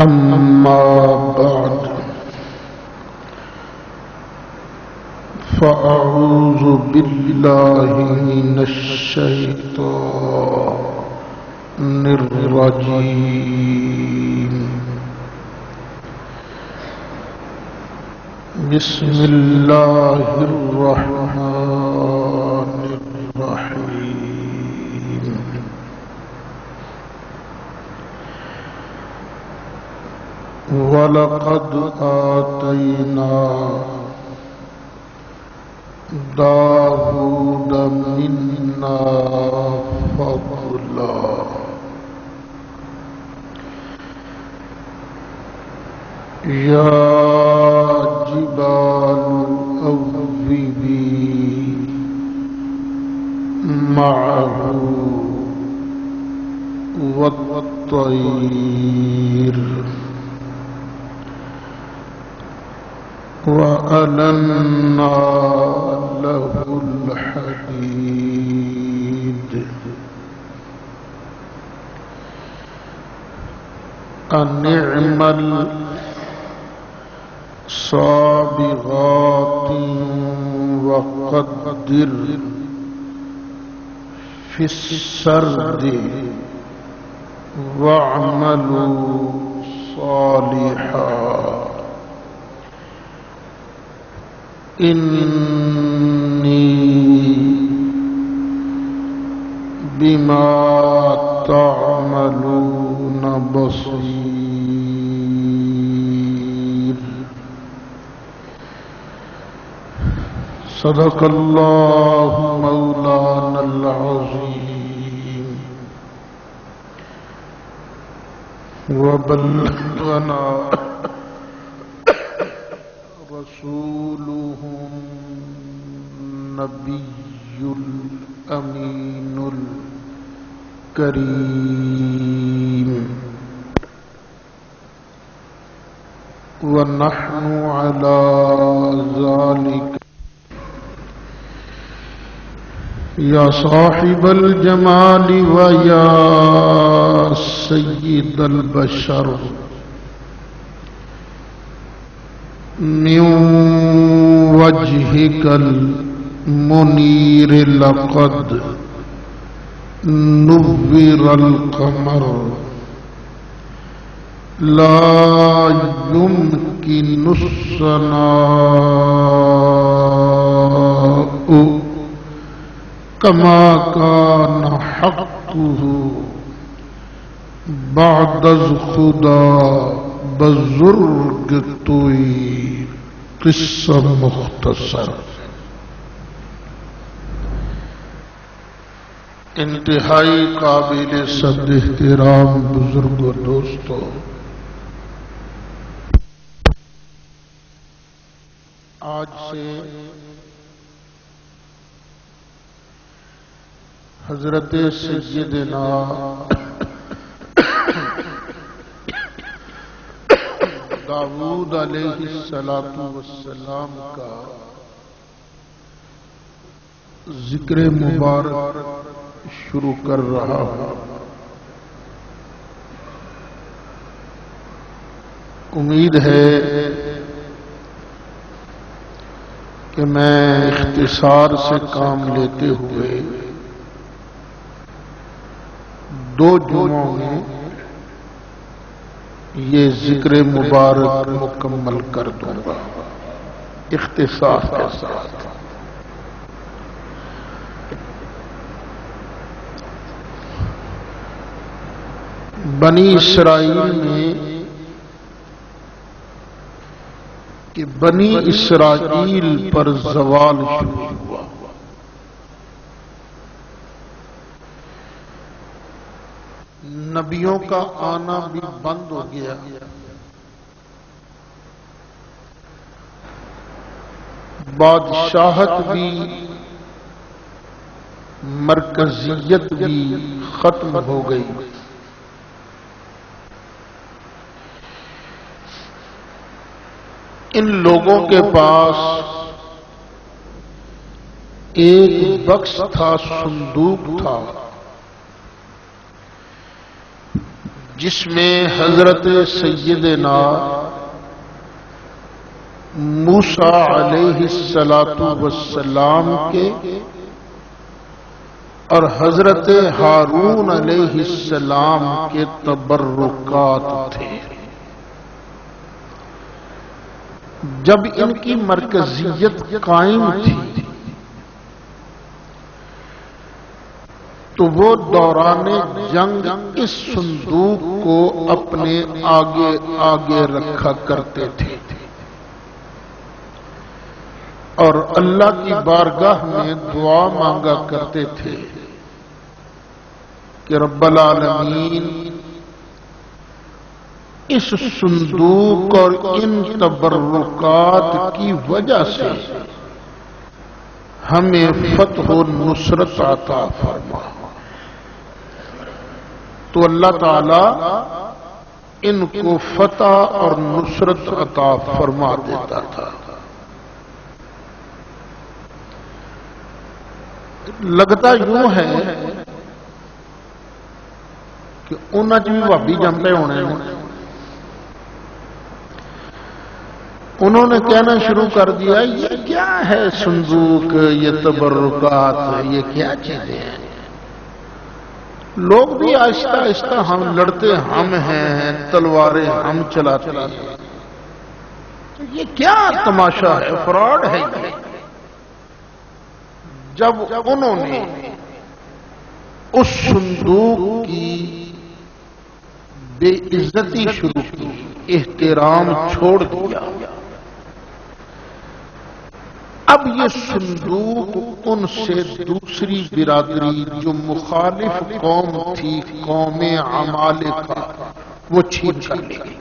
أما بعد فأعوذ بالله من الشيطان الرجيم بسم الله الرحمن الرحيم وَلَقَدْ آتَيْنَا دَاوُودَ مِنَّا فَضْلًا يَا جِبَالُ أَوِّبِي مَعَهُ وَالطَّيْرَ وَأَلَنَّا لَهُ الْحَدِيدَ أَنِ اعْمَلْ صَابِغَاتٍ وَقَدِّرْ فِي السَّرْدِ وَاعْمَلُوا صَالِحًا إِنِّي بِمَا تَعْمَلُونَ بَصِيرٌ صدق الله مولانا العظيم وبلغنا رسوله النبي الأمين الكريم ونحن على ذلك يا صاحب الجمال ويا سيد البشر من وجهك المنير لقد نور القمر لا يمكن الثناء كما كان حقه بعد خدا بزرگ توئی قصہ مختصر انتہائی قابل صد احترام بزرگ و دوستو، آج سے حضرت سیدنا داؤد علیہ السلام کا ذکر مبارک شروع کر رہا ہوں۔ امید ہے کہ میں اختصار سے کام لیتے ہوئے دو جمعوں میں یہ ذکر مبارک مکمل کر دوں گا اختصار کے ساتھ۔ بنی اسرائیل میں کہ بنی اسرائیل پر زوال شروع ہوا، نبیوں کا آنا بھی بند ہو گیا، بادشاہت بھی مرکزیت بھی ختم ہو گئی۔ ان لوگوں کے پاس ایک بکس تھا، صندوق تھا، جس میں حضرت سیدنا موسیٰ علیہ السلام کے اور حضرت ہارون علیہ السلام کے تبرکات تھے. جب ان کی مرکزیت قائم تھی تو وہ دوران جنگ اس صندوق کو اپنے آگے آگے رکھا کرتے تھے اور اللہ کی بارگاہ میں دعا مانگا کرتے تھے کہ رب العالمین اس صندوق اور ان تبرکات کی وجہ سے ہمیں فتح و نصرت عطا فرما. تو اللہ تعالی ان کو فتح اور نصرت عطا فرما دیتا تھا. لگتا یوں ہے کہ انہاں بھی بھابی جمتے ہونے ہیں. انہوں نے کہنا شروع کر دیا یہ کیا ہے صندوق، یہ تبرکات، یہ کیا چیزیں ہیں. لوگ بھی آہستہ آہستہ ہم لڑتے ہم ہیں، تلواریں ہم چلاتے ہیں. یہ کیا تماشا ہے، فراڈ ہے یہ. جب انہوں نے اس صندوق کی بے عزتی شروع کی، احترام چھوڑ دیا، اب یہ صندوق ان سے دوسری برادری جو مخالف قوم تھی، قوم عمالقہ، وہ چھین کر لے گئی،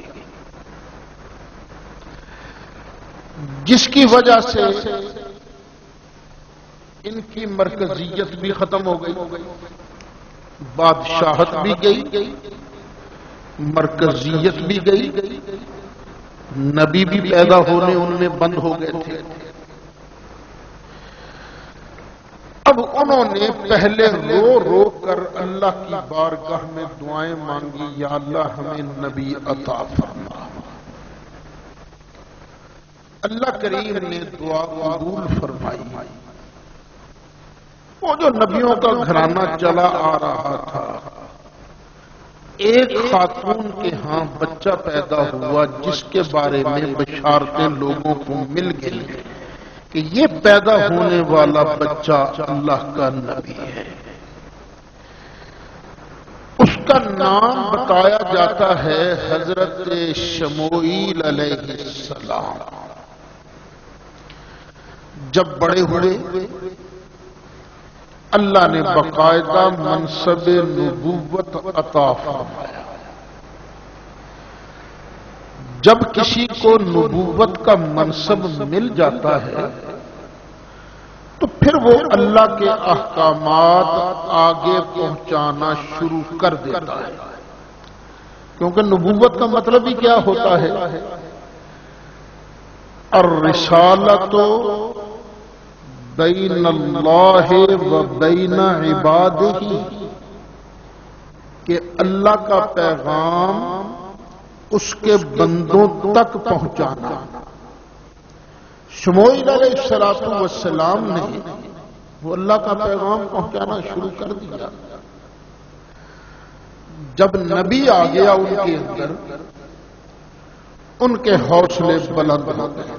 جس کی وجہ سے ان کی مرکزیت بھی ختم ہو گئی، بادشاہت بھی گئی، مرکزیت بھی گئی، نبی بھی پیدا ہونے ان میں بند ہو گئے تھے. اب انہوں نے پہلے رو رو کر اللہ کی بارگاہ میں دعائیں مانگی، یا اللہ ہمیں نبی عطا فرما. اللہ کریم نے دعا قبول فرمائی. وہ جو نبیوں کا گھرانہ چلا آ رہا تھا، ایک خاتون کے ہاں بچہ پیدا ہوا جس کے بارے میں بشارتیں لوگوں کو مل گئی کہ یہ پیدا ہونے والا بچہ اللہ کا نبی ہے. اس کا نام بتایا جاتا ہے حضرت شموئیل علیہ السلام. جب بڑے ہوئے اللہ نے باقاعدہ منصب نبوت عطا فرمایا. جب کسی کو نبوت کا منصب مل جاتا ہے تو پھر وہ اللہ کے احکامات آگے پہنچانا شروع کر دیتا ہے. کیونکہ نبوت کا مطلب ہی کیا ہوتا ہے؟ الرسالۃ بین اللہ و بین عبادہ، کہ اللہ کا پیغام اس کے بندوں تک پہنچانا. شموئیل علیہ السلام نے وہ اللہ کا پیغام پہنچانا شروع کر دیا. جب نبی آ گیا ان کے اندر، ان کے حوصلے بلند ہو گئے.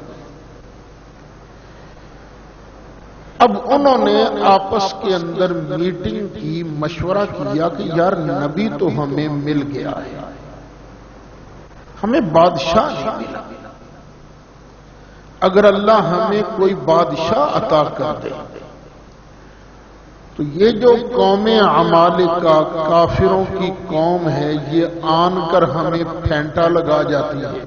اب انہوں نے آپس کے اندر میٹنگ کی، مشورہ کیا کہ یار نبی تو ہمیں مل گیا ہے، ہمیں بادشاہ نہیں ملا. اگر اللہ ہمیں کوئی بادشاہ عطا کر دے تو یہ جو قوم عمالقہ، کافروں کی قوم ہے، یہ آن کر ہمیں پھینٹا لگا جاتی ہے،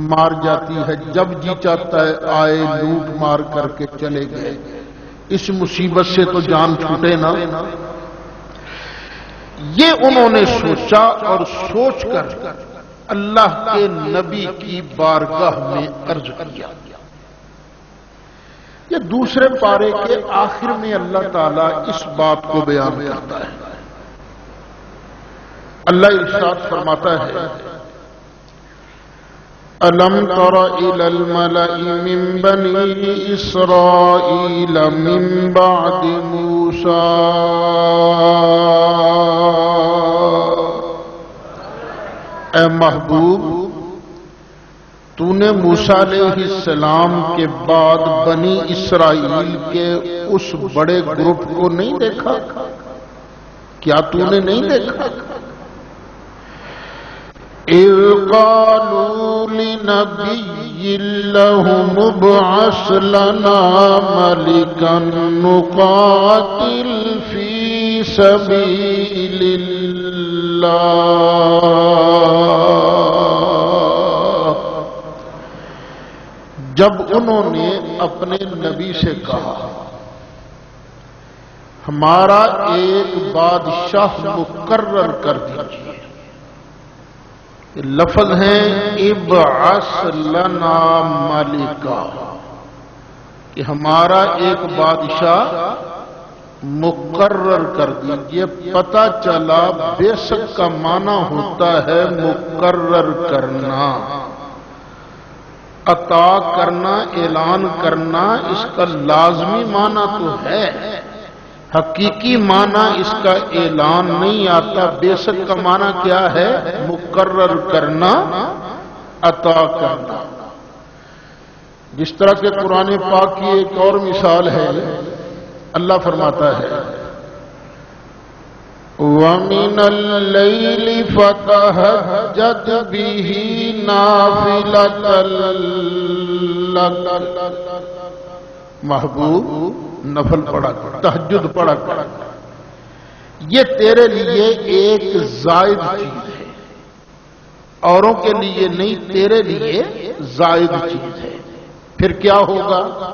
مار جاتی ہے. جب جی چاہتا ہے آئے لوٹ مار کر کے چلے گئے. اس مصیبت سے تو جان چھوٹے نا. یہ انہوں نے سوچا اور سوچ کر اللہ کے نبی کی بارگاہ میں عرض کیا. یہ دوسرے پارے کے آخر میں اللہ تعالیٰ اس بات کو بیان کرتا ہے اللہ ارشاد فرماتا ہے أَلَمْ تَرَ إِلَى الْمَلَإِ مِنْ بَنِي إِسْرَائِيلَ مِنْ بَعْدِ مُوسَى اے محبوب، تو نے موسیٰ علیہ السلام کے بعد بنی اسرائیل کے اس بڑے گروپ کو نہیں دیکھا؟ کیا تو نے نہیں دیکھا؟ اِذْ قَالُوا لِنَبِيٍّ لَهُمُ ابْعَثْ لَنَا مَلِكًا نُقَاتِلْ فِي سَبِيلِ اللَّهِ۔ جب انہوں نے اپنے نبی سے کہا ہمارا ایک بادشاہ مقرر کر دیجیے، لفظ ہیں ابعث لنا ملکا، کہ ہمارا ایک بادشاہ مقرر کر دیجیے۔ پتہ چلا بیسک کا معنی ہوتا ہے مقرر کرنا، عطا کرنا، اعلان کرنا۔ اس کا لازمی معنی تو ہے، حقیقی معنی اس کا اعلان نہیں آتا۔ بیسک کا معنی کیا ہے؟ مقرر کرنا، عطا کرنا۔ جس طرح کہ قرآن پاک کی ایک اور مثال ہے، اللہ فرماتا ہے وَمِنَ اللَّيْلِ فَتَهَجَّدْ بِهِ نَافِلَةً لَكَ۔ محبوب نفل پڑھا کر، تہجد پڑھا کر، یہ تیرے لیے ایک زائد چیز ہے، اوروں کے لیے نہیں، تیرے لیے زائد چیز ہے۔ پھر کیا ہوگا؟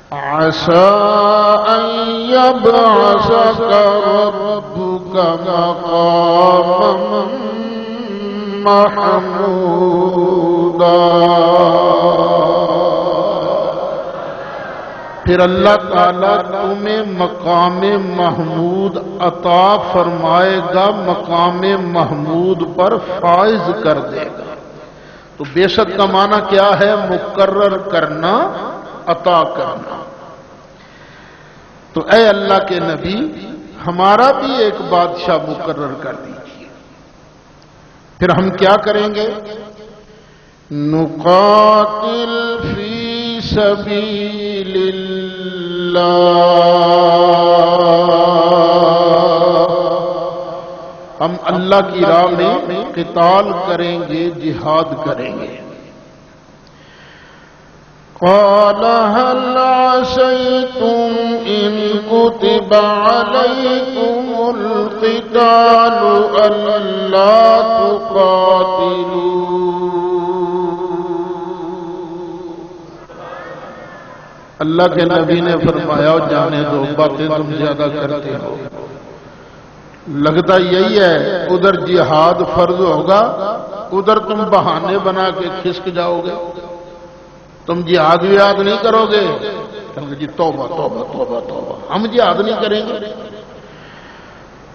عَسَىٰ أَن يَبْعَثَكَ رَبُّكَ مَقَامًا مَحْمُودًا۔ پھر اللہ تعالیٰ تمہیں مقام محمود عطا فرمائے گا، مقام محمود پر فائز کر دے گا۔ تو بیسک کا معنی کیا ہے؟ مقرر کرنا، عطا کرنا۔ تو اے اللہ کے نبی، ہمارا بھی ایک بادشاہ مقرر کر دیجیے۔ پھر ہم کیا کریں گے؟ نقاتل فی سبیل اللہ، ہم اللہ کی راہ میں قتال کریں گے، جہاد کریں گے۔ قال هل عسيتم إن كتب عليكم القتال ألا تقاتلوا؟ اللہ کے نبی نے فرمایا جانے دو، باتیں تم زیادہ کرتے ہو۔ لگتا یہی ہے ادھر جہاد فرض ہوگا، ادھر تم بہانے بنا کے کھسک جاؤ گے، تم جہاد ویاد نہیں کرو گے۔ جی توبہ توبہ توبہ توبہ، ہم جہاد نہیں کریں گے۔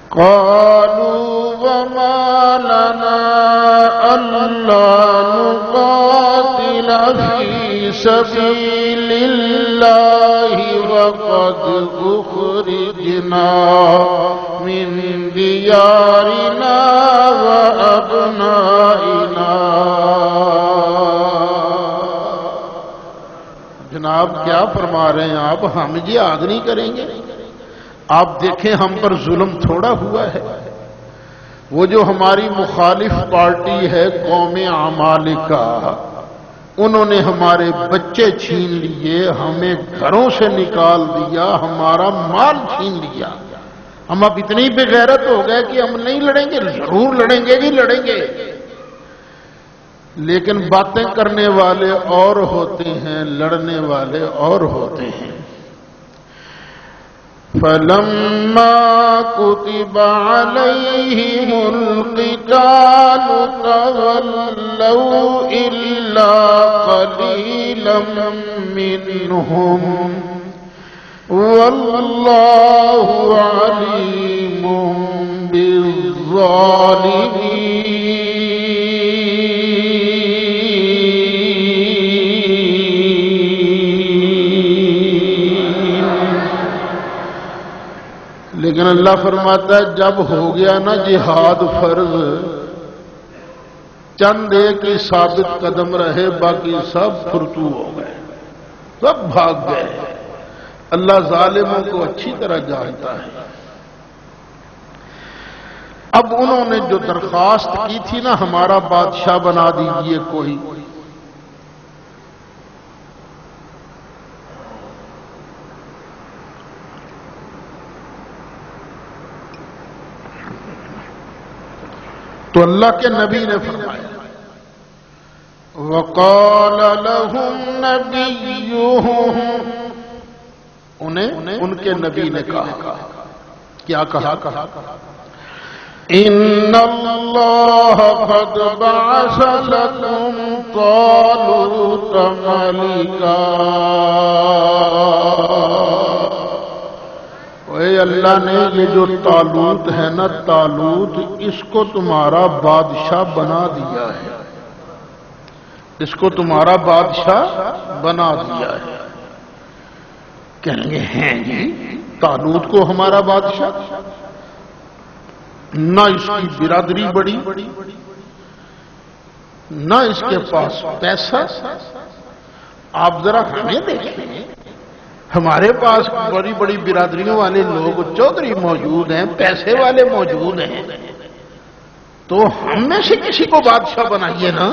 قالوا وما لنا ألا نقاتل في سبيل الله وقد أخرجنا من ديارنا وأبنائنا۔ جناب کیا فرما رہے ہیں آپ؟ ہم جہاد نہیں کریں گے؟ آپ دیکھیں ہم پر ظلم تھوڑا ہوا ہے۔ وہ جو ہماری مخالف پارٹی ہے قوم عمالقہ، انہوں نے ہمارے بچے چھین لیے، ہمیں گھروں سے نکال دیا، ہمارا مال چھین لیا۔ ہم اب اتنی بے غیرت ہو گئے کہ ہم نہیں لڑیں گے؟ ضرور لڑیں گے جی، لڑیں گے۔ لیکن باتیں کرنے والے اور ہوتے ہیں، لڑنے والے اور ہوتے ہیں۔ فَلَمَّا كُتِبَ عَلَيْهِمُ الْقِتَالُ تَوَلَّوْا إِلَّا قَلِيلًا مِّنْهُمْ وَاللَّهُ عَلِيمٌ بِالظَّالِمِينَ۔ لیکن اللہ فرماتا ہے جب ہو گیا نا جہاد فرض، چند ایک ہی ثابت قدم رہے، باقی سب فرتو ہو گئے، سب بھاگ گئے۔ اللہ ظالموں کو اچھی طرح جانتا ہے۔ اب انہوں نے جو درخواست کی تھی نا ہمارا بادشاہ بنا دیجئے کوئی، تو اللہ کے نبی نے فرمایا وَقَالَ لَهُمْ نَبِيُّهُمْ، انہیں ان کے نبی نے کہا، کیا کہا؟ إِنَّ اللَّهَ قَدْ بَعَثَ لَكُمْ طَالُوتَ مَلِكًا، اے اللہ نے یہ جو طالوت ہے نا، طالوت اس کو تمہارا بادشاہ بنا دیا ہے، اس کو تمہارا بادشاہ بنا دیا ہے۔ کہیں گے ہیں جی طالوت کو ہمارا بادشاہ؟ نہ اس کی برادری بڑی، نہ اس کے پاس پیسہ۔ آپ ذرا ہمیں دیکھیں، ہمارے پاس بڑی بڑی برادریوں والے لوگ چودھری موجود ہیں، پیسے والے موجود ہیں، تو ہم میں سے کسی کو بادشاہ بنائیے نا۔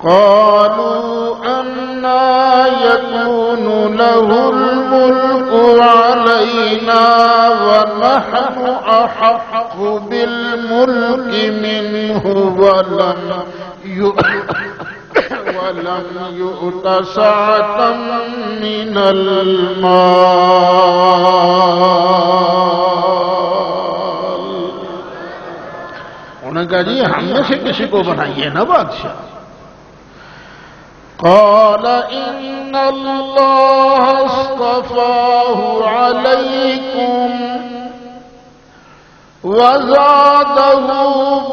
قالوا أَنَّى يَكُونُ لَهُ الْمُلْكُ عَلَيْنَا وَنَحْنُ أَحَقُّ بِالْمُلْكِ مِنْهُ وَلَمْ يُؤْتَ سَعَةً مِّنَ الْمَالِ۔ انہوں نے کہا جی ہم میں سے کسی کو بنائیے نا بادشاہ۔ قال إن الله اصطفاه عليكم وزاده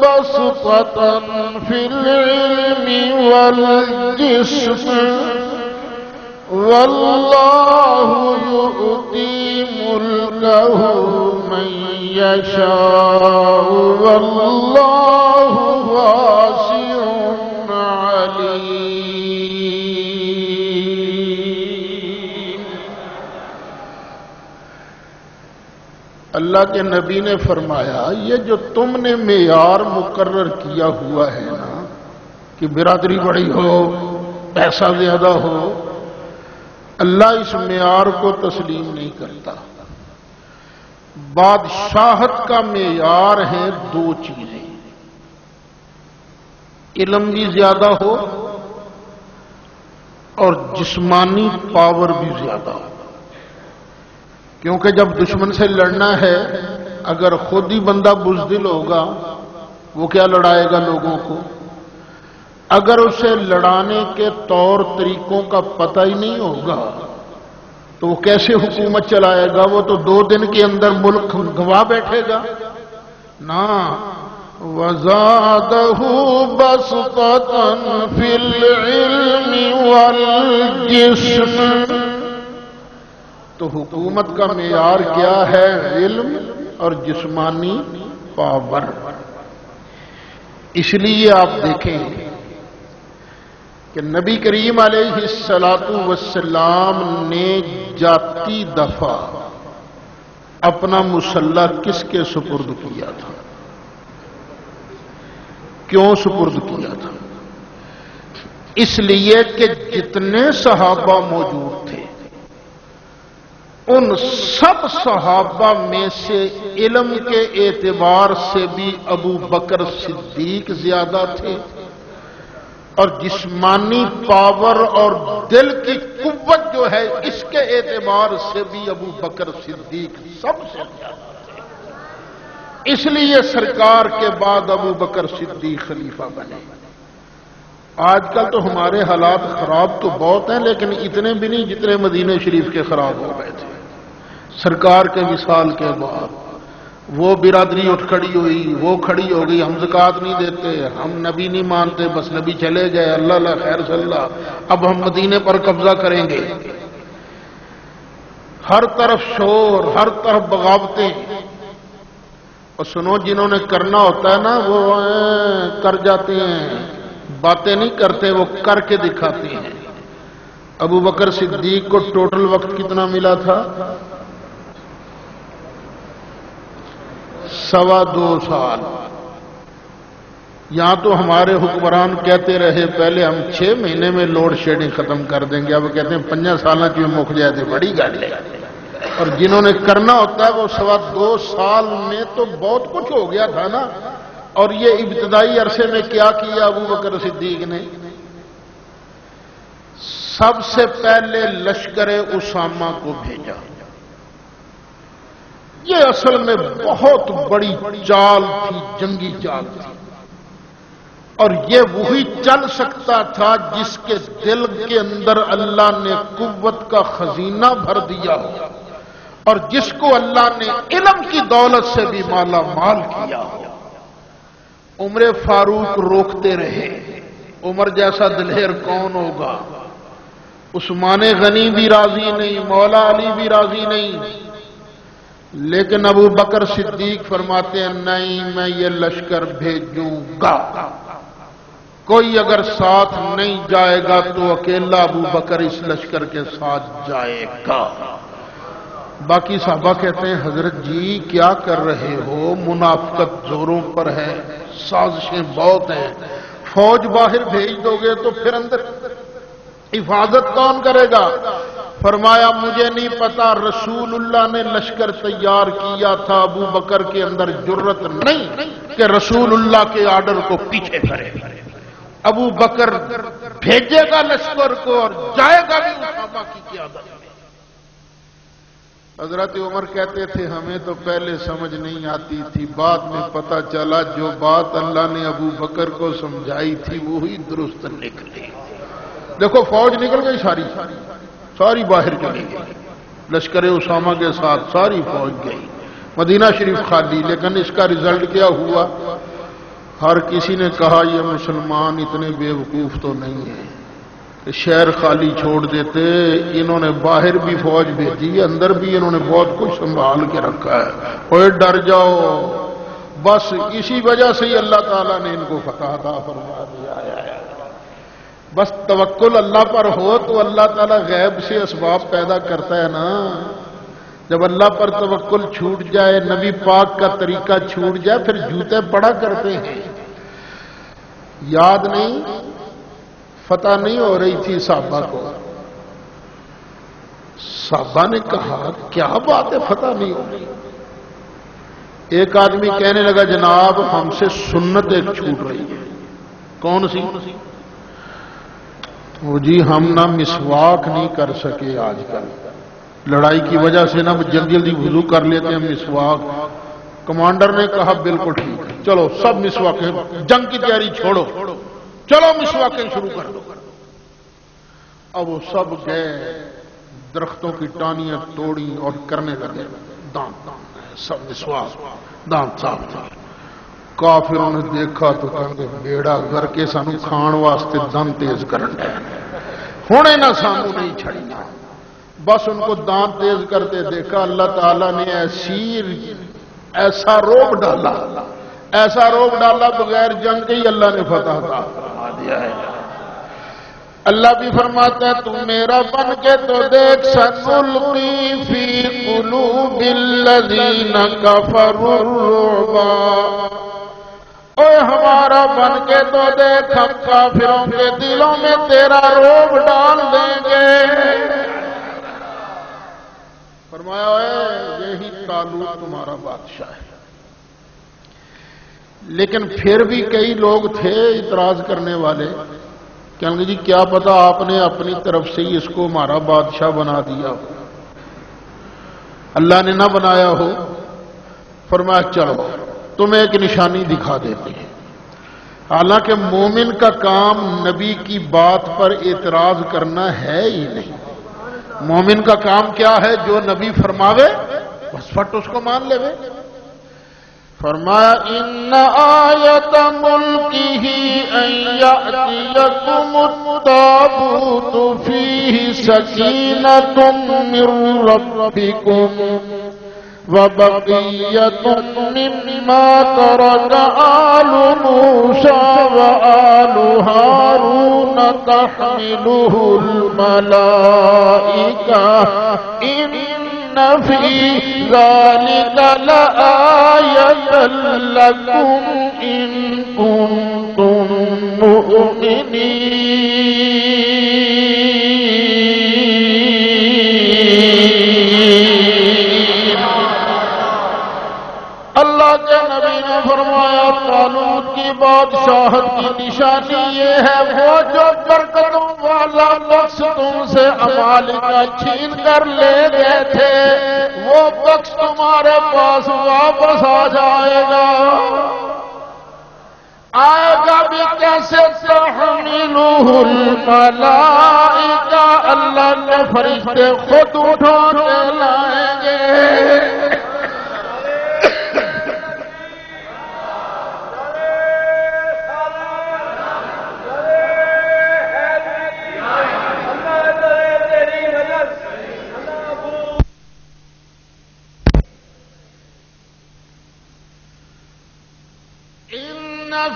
بسطة في العلم والجسم والله يؤتي ملكه من يشاء والله واسع عليم۔ اللہ کے نبی نے فرمایا یہ جو تم نے معیار مقرر کیا ہوا ہے نا کہ برادری بڑی ہو، پیسہ زیادہ ہو، اللہ اس معیار کو تسلیم نہیں کرتا۔ بادشاہت کا معیار ہے دو چیزیں، علم بھی زیادہ ہو اور جسمانی پاور بھی زیادہ ہو، کیونکہ جب دشمن سے لڑنا ہے اگر خود ہی بندہ بزدل ہوگا وہ کیا لڑائے گا لوگوں کو؟ اگر اسے لڑانے کے طور طریقوں کا پتہ ہی نہیں ہوگا تو وہ کیسے حکومت چلائے گا؟ وہ تو 2 دن کے اندر ملک گنوا بیٹھے گا نا۔ وَزَادَهُ بَسْطَةً فِي الْعِلْمِ وَالْجِسْمِ، تو حکومت کا معیار کیا ہے؟ علم اور جسمانی پاور۔ اس لیے آپ دیکھیں کہ نبی کریم علیہ السلام نے جاتی دفعہ اپنا مسلح کس کے سپرد کیا تھا؟ کیوں سپرد کیا تھا؟ اس لیے کہ جتنے صحابہ موجود تھے ان سب صحابہ میں سے علم کے اعتبار سے بھی ابو بکر صدیق زیادہ تھے اور جسمانی پاور اور دل کی قوت جو ہے اس کے اعتبار سے بھی ابو بکر صدیق سب سے زیادہ تھے۔ اس لیے سرکار کے بعد ابو بکر صدیق خلیفہ بنے۔ آج کل تو ہمارے حالات خراب تو بہت ہیں لیکن اتنے بھی نہیں جتنے مدینہ شریف کے خراب ہو گئے تھے سرکار کے وصال کے بعد۔ وہ برادری اٹھ کھڑی ہوئی، وہ کھڑی ہو گئی، ہم زکوٰۃ نہیں دیتے، ہم نبی نہیں مانتے، بس نبی چلے گئے، اللہ اللہ خیر صلی اللہ، اب ہم مدینے پر قبضہ کریں گے۔ ہر طرف شور، ہر طرف بغاوتیں۔ اور سنو، جنہوں نے کرنا ہوتا ہے نا وہ کر جاتے ہیں، باتیں نہیں کرتے، وہ کر کے دکھاتے ہیں۔ ابو بکر صدیق کو ٹوٹل وقت کتنا ملا تھا؟ 2.25 سال۔ یہاں تو ہمارے حکمران کہتے رہے پہلے ہم 6 مہینے میں لوڈ شیڈنگ ختم کر دیں گے، اب کہتے ہیں 5 سال کی مک جائے تھے، بڑی گل ہے۔ اور جنہوں نے کرنا ہوتا ہے وہ 2.25 سال میں تو بہت کچھ ہو گیا تھا نا۔ اور یہ ابتدائی عرصے میں کیا کیا ابو بکر صدیق نے؟ سب سے پہلے لشکر اسامہ کو بھیجا۔ یہ اصل میں بہت بڑی چال تھی، جنگی چال تھی، اور یہ وہی چل سکتا تھا جس کے دل کے اندر اللہ نے قوت کا خزینہ بھر دیا ہو، اور جس کو اللہ نے علم کی دولت سے بھی مالا مال کیا ہو۔ عمر فاروق روکتے رہے، عمر جیسا دلیر کون ہوگا؟ عثمان غنی بھی راضی نہیں، مولا علی بھی راضی نہیں، لیکن ابو بکر صدیق فرماتے ہیں نہیں، میں یہ لشکر بھیجوں گا، کوئی اگر ساتھ نہیں جائے گا تو اکیلا ابو بکر اس لشکر کے ساتھ جائے گا۔ باقی صحابہ کہتے ہیں حضرت جی کیا کر رہے ہو، منافقت زوروں پر ہے، سازشیں بہت ہیں، فوج باہر بھیج دو گے تو پھر اندر حفاظت کون کرے گا؟ فرمایا مجھے نہیں پتا، رسول اللہ نے لشکر تیار کیا تھا، ابو بکر کے اندر جرت نہیں کہ رسول اللہ کے آرڈر کو پیچھے کرے۔ ابو بکر بھیجے گا لشکر کو اور جائے گا بھی اسامہ کی قیادت میں۔ حضرت عمر کہتے تھے ہمیں تو پہلے سمجھ نہیں آتی تھی، بعد میں پتا چلا جو بات اللہ نے ابو بکر کو سمجھائی تھی وہی درست نکلی۔ دیکھو فوج نکل گئی، ساری باہر چلی گئی، لشکر اسامہ کے ساتھ ساری فوج گئی، مدینہ شریف خالی۔ لیکن اس کا رزلٹ کیا ہوا؟ ہر کسی نے کہا یہ مسلمان اتنے بیوقوف تو نہیں ہیں کہ شہر خالی چھوڑ دیتے، انہوں نے باہر بھی فوج بھیجی، اندر بھی انہوں نے بہت کچھ سنبھال کے رکھا ہے، کوئی ڈر جاؤ۔ بس اسی وجہ سے ہی اللہ تعالیٰ نے ان کو فتح عطا فرما دیا ہے۔ بس توکل اللہ پر ہو تو اللہ تعالیٰ غیب سے اسباب پیدا کرتا ہے نا۔ جب اللہ پر توکل چھوٹ جائے، نبی پاک کا طریقہ چھوٹ جائے، پھر جوتے پڑا کرتے ہیں۔ یاد نہیں، فتح نہیں ہو رہی تھی صحابہ کو، صحابہ نے کہا کیا بات ہے فتح نہیں ہو رہی؟ ایک آدمی کہنے لگا جناب ہم سے سنت ایک چھوٹ رہی ہے۔ کون سی؟ وہ جی ہم نہ مسواک نہیں کر سکے، آج کل لڑائی کی وجہ سے نہ جلدی جلدی وضو کر لیتے ہیں، مسواک۔ کمانڈر نے کہا بالکل ٹھیک ہے، چلو سب مسواکیں، جنگ کی تیاری چھوڑو، چلو مسواکیں شروع کر دو۔ اب وہ سب گئے، درختوں کی ٹانیاں توڑی اور کرنے لگے دانت، سب مسواک دانت صاف تھا۔ کافروں نے دیکھا تو کہنے بیڑا گھر کے سانو کھان واسطے دانت تیز کرنا ہے، ہونے نہ سانو نہیں چھڑنا۔ بس ان کو دانت تیز کرتے دیکھا، اللہ تعالیٰ نے ایسا روب ڈالا بغیر جنگ کے ہی اللہ نے فتح فرما دیا ہے۔ اللہ بھی فرماتا ہے تو میرا بن کے تو دیکھ، سنلقی فی قلوب الذین کفروا الرعب، اوے ہمارا بن کے تو دیکھ ہم کافروں کے دلوں میں تیرا روب ڈال دیں گے۔ فرمایا یہی طالوت تمہارا بادشاہ ہے۔ لیکن پھر بھی کئی لوگ تھے اعتراض کرنے والے، کہیں گے جی کیا پتا آپ نے اپنی طرف سے ہی اس کو ہمارا بادشاہ بنا دیا ہو، اللہ نے نہ بنایا ہو۔ فرمایا چلو تمہیں ایک نشانی دکھا دیتے ہیں۔ حالانکہ مومن کا کام نبی کی بات پر اعتراض کرنا ہے ہی نہیں۔ مومن کا کام کیا ہے؟ جو نبی فرماوے بس فٹ اس کو مان لے۔ فرمایا ان آیت ملکہ ان یأتیکم التابوت فیہ سکینۃ من ربکم وبقیۃ مما ترک آل موسیٰ وآل ہارون تحملہ الملائکہ ان فی ذلک لآیۃ لکم ان کنتم مؤمنین۔ اللہ کے نبی نے فرمایا طالوت کی بادشاہت کی نشانی یہ ہے وہ جو برکتوں والا بخش تم سے عمالقہ چھین کر لے گئے تھے وہ بخش تمہارے پاس واپس آ جائے گا۔ آئے گا بھی کیسے؟ تحملہ الملائکہ، اللہ کے فرشتے خود اٹھا کے لائیں گے۔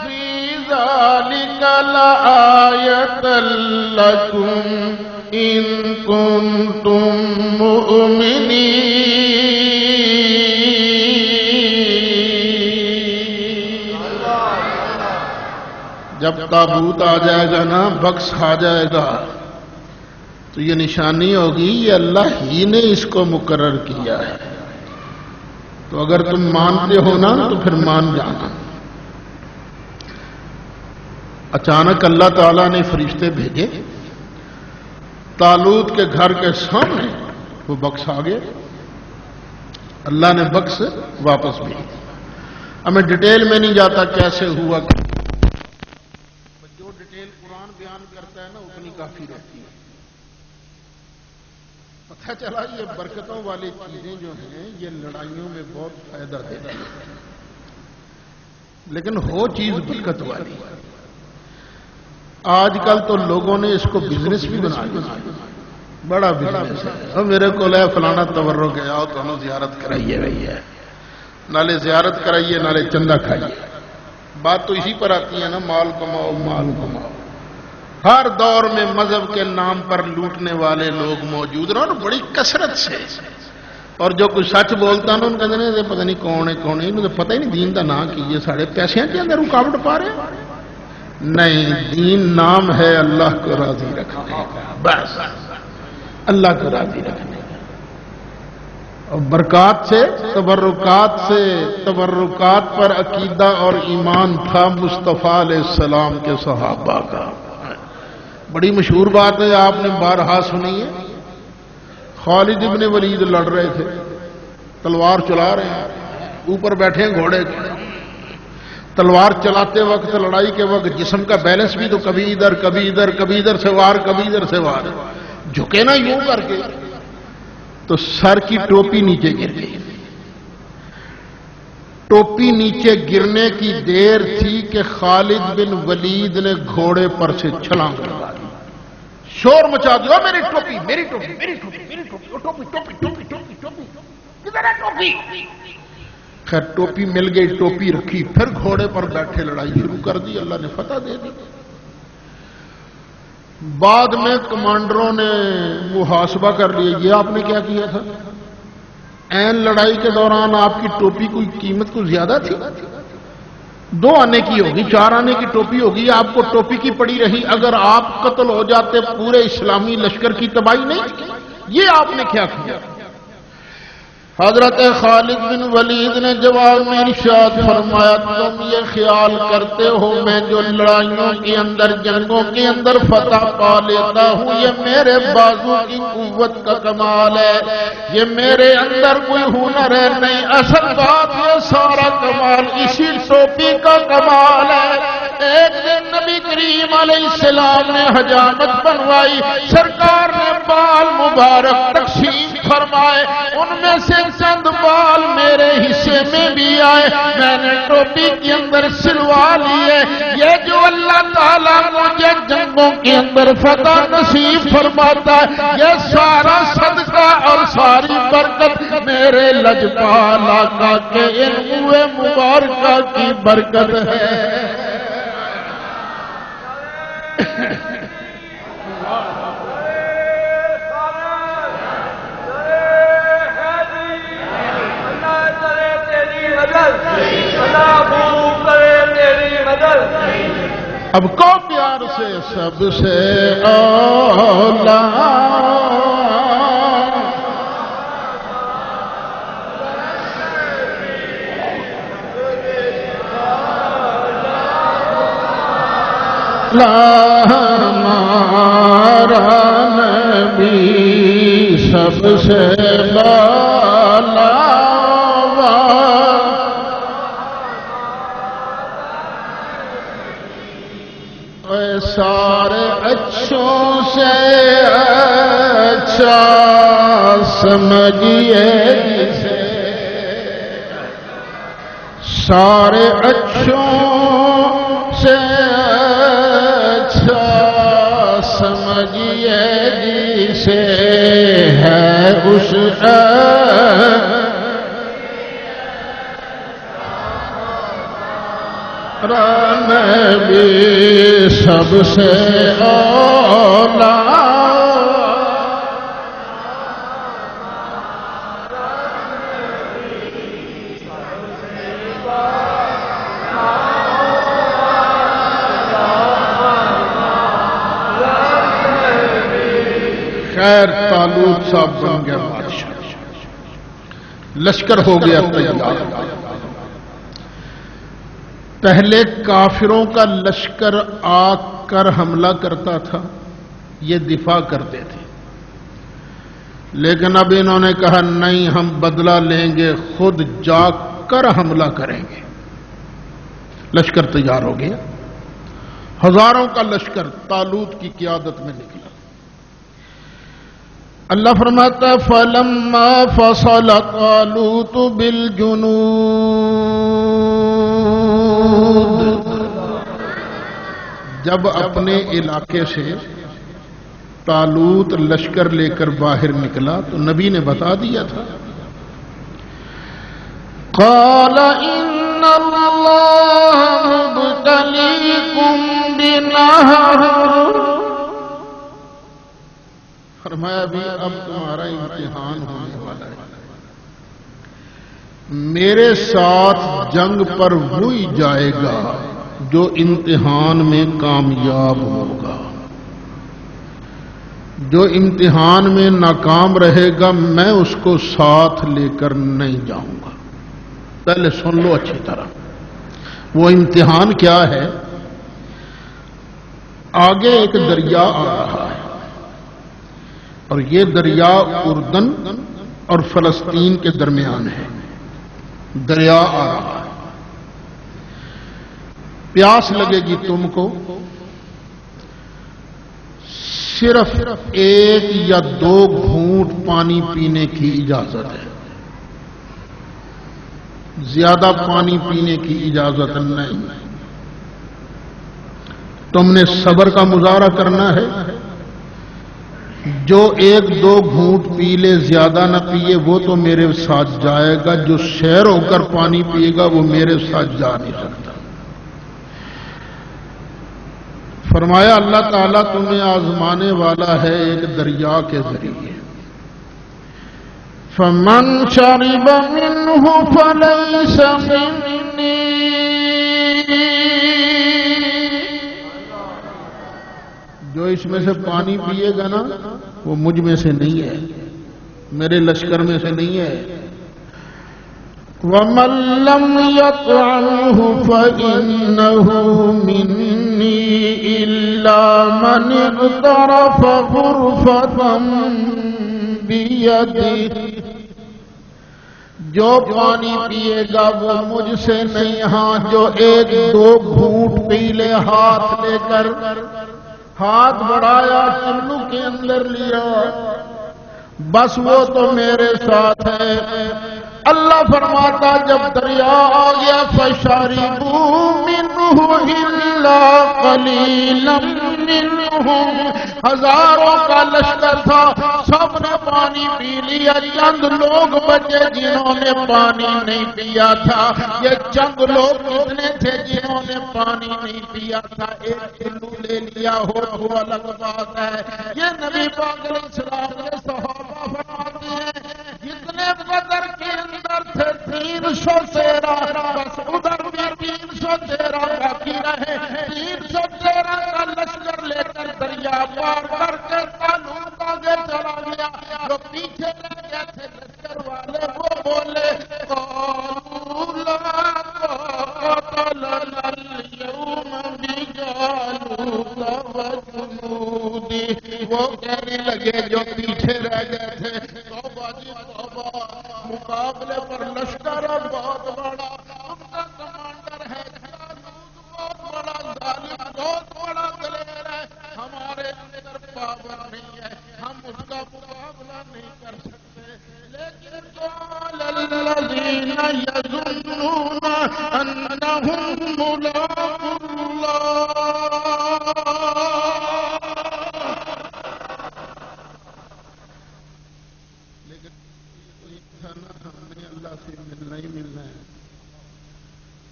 فی ذلک لآیۃ لکم ان کنتم مؤمنین۔ جب تابوت آ جائے گا نا، بکس آ جائے گا، تو یہ نشانی ہوگی یہ اللہ ہی نے اس کو مقرر کیا ہے۔ تو اگر تم مانتے ہو نا تو پھر مان جانا۔ اچانک اللہ تعالیٰ نے فرشتے بھیجے، طالوت کے گھر کے سامنے وہ بکس آ گئے، اللہ نے بکس واپس بھیجا۔ اب میں ڈیٹیل میں نہیں جاتا کیسے ہوا، جو ڈیٹیل قرآن بیان کرتا ہے نا اتنی کافی رہتی ہے۔ پتہ چلا یہ برکتوں والی چیزیں جو ہیں یہ لڑائیوں میں بہت فائدہ دیتی ہیں، لیکن ہو چیز برکت والی۔ آج کل تو لوگوں نے اس کو بزنس بھی بنا لیا، بڑا بزنس ہے۔ اب میرے کو لے فلانا تبرک ہے، آؤ تو زیارت کرائیے رہی ہے، نالے زیارت کرائیے نالے چندہ کھائیے۔ بات تو اسی پر آتی ہے نا، مال کماؤ مال کماؤ۔ ہر دور میں مذہب کے نام پر لوٹنے والے لوگ موجود رہے اور بڑی کثرت سے، اور جو کچھ سچ بولتا نا ان کہتے ہیں پتہ نہیں کون ہے کون ہے، انہیں تو پتہ ہی نہیں دین کا نام کی یہ ساڑھے پیسے کے اندر رکاوٹ پا رہے ہیں۔ نہیں، دین نام ہے اللہ کو راضی رکھنے کا، بس اللہ کو راضی رکھنے کا۔ اور برکات سے تبرکات پر عقیدہ اور ایمان تھا مصطفیٰ علیہ السلام کے صحابہ کا۔ بڑی مشہور بات ہے، آپ نے بارہا سنی ہے۔ خالد ابن ولید لڑ رہے تھے، تلوار چلا رہے ہیں، اوپر بیٹھے ہیں گھوڑے کے۔ تلوار چلاتے وقت، لڑائی کے وقت جسم کا بیلنس بھی تو کبھی ادھر کبھی ادھر، کبھی ادھر سے وار کبھی ادھر سے وار، جھکے نا یوں کر کے تو سر کی ٹوپی نیچے گر گئی۔ ٹوپی نیچے گرنے کی دیر تھی کہ خالد بن ولید نے گھوڑے پر سے چھلانگ لگا دی، شور مچا دیا، میری ٹوپی میری ٹوپی میری ٹوپی میری ٹوپی ٹوپی ٹوپی ٹوپی ٹوپی ٹوپی کدھر ہے ٹوپی؟ خیر ٹوپی مل گئی، ٹوپی رکھی، پھر گھوڑے پر بیٹھے لڑائی شروع کر دی، اللہ نے فتح دے دی۔ بعد میں کمانڈروں نے محاسبہ کر لیا، یہ آپ نے کیا کیا تھا؟ این لڑائی کے دوران آپ کی ٹوپی کوئی قیمت کو زیادہ تھی، 2 آنے کی ہوگی، 4 آنے کی ٹوپی ہوگی، آپ کو ٹوپی کی پڑی رہی، اگر آپ قتل ہو جاتے پورے اسلامی لشکر کی تباہی نہیں تھی۔ یہ آپ نے کیا کیا؟ حضرت خالد بن ولید نے جواب میں ارشاد فرمایا، تم یہ خیال کرتے ہو میں جو لڑائیوں کے اندر، جنگوں کے اندر فتح پا لیتا ہوں یہ میرے بازو کی قوت کا کمال ہے، یہ میرے اندر کوئی ہنر ہے؟ نہیں، اصل بات یہ سارا کمال اسی ٹوپی کا کمال ہے۔ ایک دن نبی کریم علیہ السلام نے حجامت بنوائی، سرکار نے بال مبارک تقسیم فرمائے، ان میں سے چند بال میرے حصے میں بھی لیا ہے، میں نے ٹوپی کے اندر سلوا لی ہے۔ یہ جو اللہ تعالیٰ مجھے جنگوں کے اندر فتح نصیب فرماتا ہے، یہ سارا صدقہ اور ساری برکت میرے لجپال آقا کے ان منہ مبارکہ کی برکت ہے۔ اب کو پیار سے سب سے اولا ہمارا نبی سب سے بالا سارے اچھوں سے اچھا سمجھیے جسے، سارے اچھوں سے اچھا سمجھیے جسے ہے اس نبی سب سے اولا خیر طالوت صاحب بن گیا بادشاہ، لشکر ہو گیا تیار۔ پہلے کافروں کا لشکر آ کر حملہ کرتا تھا، یہ دفاع کرتے تھے، لیکن اب انہوں نے کہا نہیں، ہم بدلہ لیں گے، خود جا کر حملہ کریں گے۔ لشکر تیار ہو گیا، ہزاروں کا لشکر طالوت کی قیادت میں نکلا۔ اللہ فرماتا ہے فَلَمَّا فَصَلَ طَالُوتُ بِالْجُنُودِ، جب اپنے علاقے سے طالوت لشکر لے کر باہر نکلا تو نبی نے بتا دیا تھا، قَالَ إِنَّ اللَّهَ مُبْتَلِيكُمْ بِنَهَرٍ، فرمایا بھی اب تمہارا امتحان ہونے والا ہے، میرے ساتھ جنگ پر وہی جائے گا جو امتحان میں کامیاب ہوگا، جو امتحان میں ناکام رہے گا میں اس کو ساتھ لے کر نہیں جاؤں گا۔ پہلے سن لو اچھی طرح، وہ امتحان کیا ہے؟ آگے ایک دریا آ رہا ہے، اور یہ دریا اردن اور فلسطین کے درمیان ہے، دریا آ رہا ہے، پیاس لگے گی تم کو، صرف ایک یا دو گھونٹ پانی پینے کی اجازت ہے، زیادہ پانی پینے کی اجازت نہیں، تم نے صبر کا مظاہرہ کرنا ہے، جو ایک دو گھونٹ پی لے زیادہ نہ پیے وہ تو میرے ساتھ جائے گا، جو شہر ہو کر پانی پیے گا وہ میرے ساتھ جا نہیں سکتا۔ فرمایا اللہ تعالیٰ تمہیں آزمانے والا ہے ایک دریا کے ذریعے، فَمَنْ شَرِبَ مِنْهُ فَلَيْسَ مِنِّي، جو اس میں سے پانی پیے گا نا وہ مجھ میں سے نہیں ہے، میرے لشکر میں سے نہیں ہے۔ وَمَن لَّمْ يَطْعَمْهُ فَإِنَّهُ مِنِّي إِلَّا مَنِ اغْتَرَفَ غُرْفَةً بِيَدِهِ، جو پانی پیے گا وہ مجھ سے نہیں، ہاں جو ایک دو گھونٹ پی لے ہاتھ لے کر، ہاتھ بڑھایا چلو کے اندر لیا، بس وہ تو میرے ساتھ ہے۔ اللہ فرماتا جب دریا آ گیا فشربوا منہ الا قلیلا منہم، ہزاروں کا لشکر تھا، سب نے پانی پی لیا، چند لوگ بچے جنہوں نے پانی نہیں پیا تھا۔ یہ چند لوگ کتنے تھے جنہوں نے پانی نہیں پیا تھا؟ ایک کلو لے لیا ہو تو الگ بات ہے۔ یہ نبی پاک علیہ السلام کے صحابہ فرماتے ہیں جتنے بدر کے اندر تھے 313، بس ادھر بھی 313 باقی رہے۔ 313 کا لشکر لے کر دریا پار کر کے طالوت آگے چلا گیا۔ جو پیچھے رہ گئے تھے لشکر والے وہ بولے قالوا لا قاتل اليوم بجالوت وجنودہ، وہ کہنے لگے جو پیچھے رہ گئے تھے توبہ جی توبہ، مقابلے پر لشکر بہت بڑا، ان کا کمانڈر ہے جالوت، بہت بڑا ظالم، بہت بڑا دلیر ہے، ہمارے اندر پاور نہیں ہے، ہم اس کا مقابلہ نہیں کر سکتے۔ لیکن قال الذین یظنون انہم ملاقو اللہ، لیکن ہم نے اللہ سے ملنا ہی ملنا ہے۔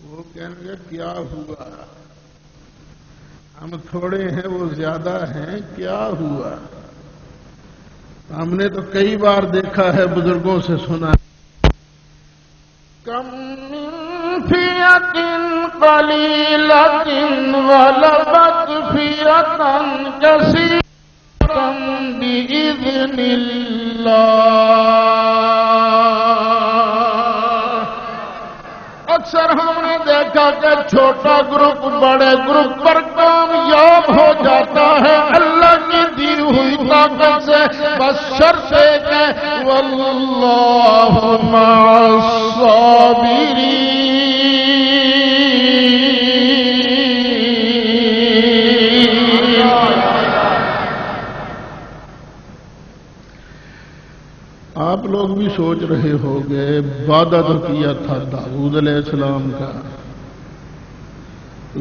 وہ کہنے گا کیا ہوا، ہم تھوڑے ہیں وہ زیادہ ہیں، کیا ہوا؟ ہم نے تو کئی بار دیکھا ہے، بزرگوں سے سنا ہے، کم من فئۃ قلیلۃ غلبت فئۃ کثیرۃ بإذن اللہ۔ اکثر ہم نے دیکھا کہ چھوٹا گروپ بڑے گروپ پر کامیاب ہو جاتا ہے اللہ کی دی ہوئی طاقت سے، بس شرط ایک ہے واللہ مع الصابرین۔ آپ لوگ بھی سوچ رہے ہوگے وعدہ تو کیا تھا داؤد علیہ السلام کا،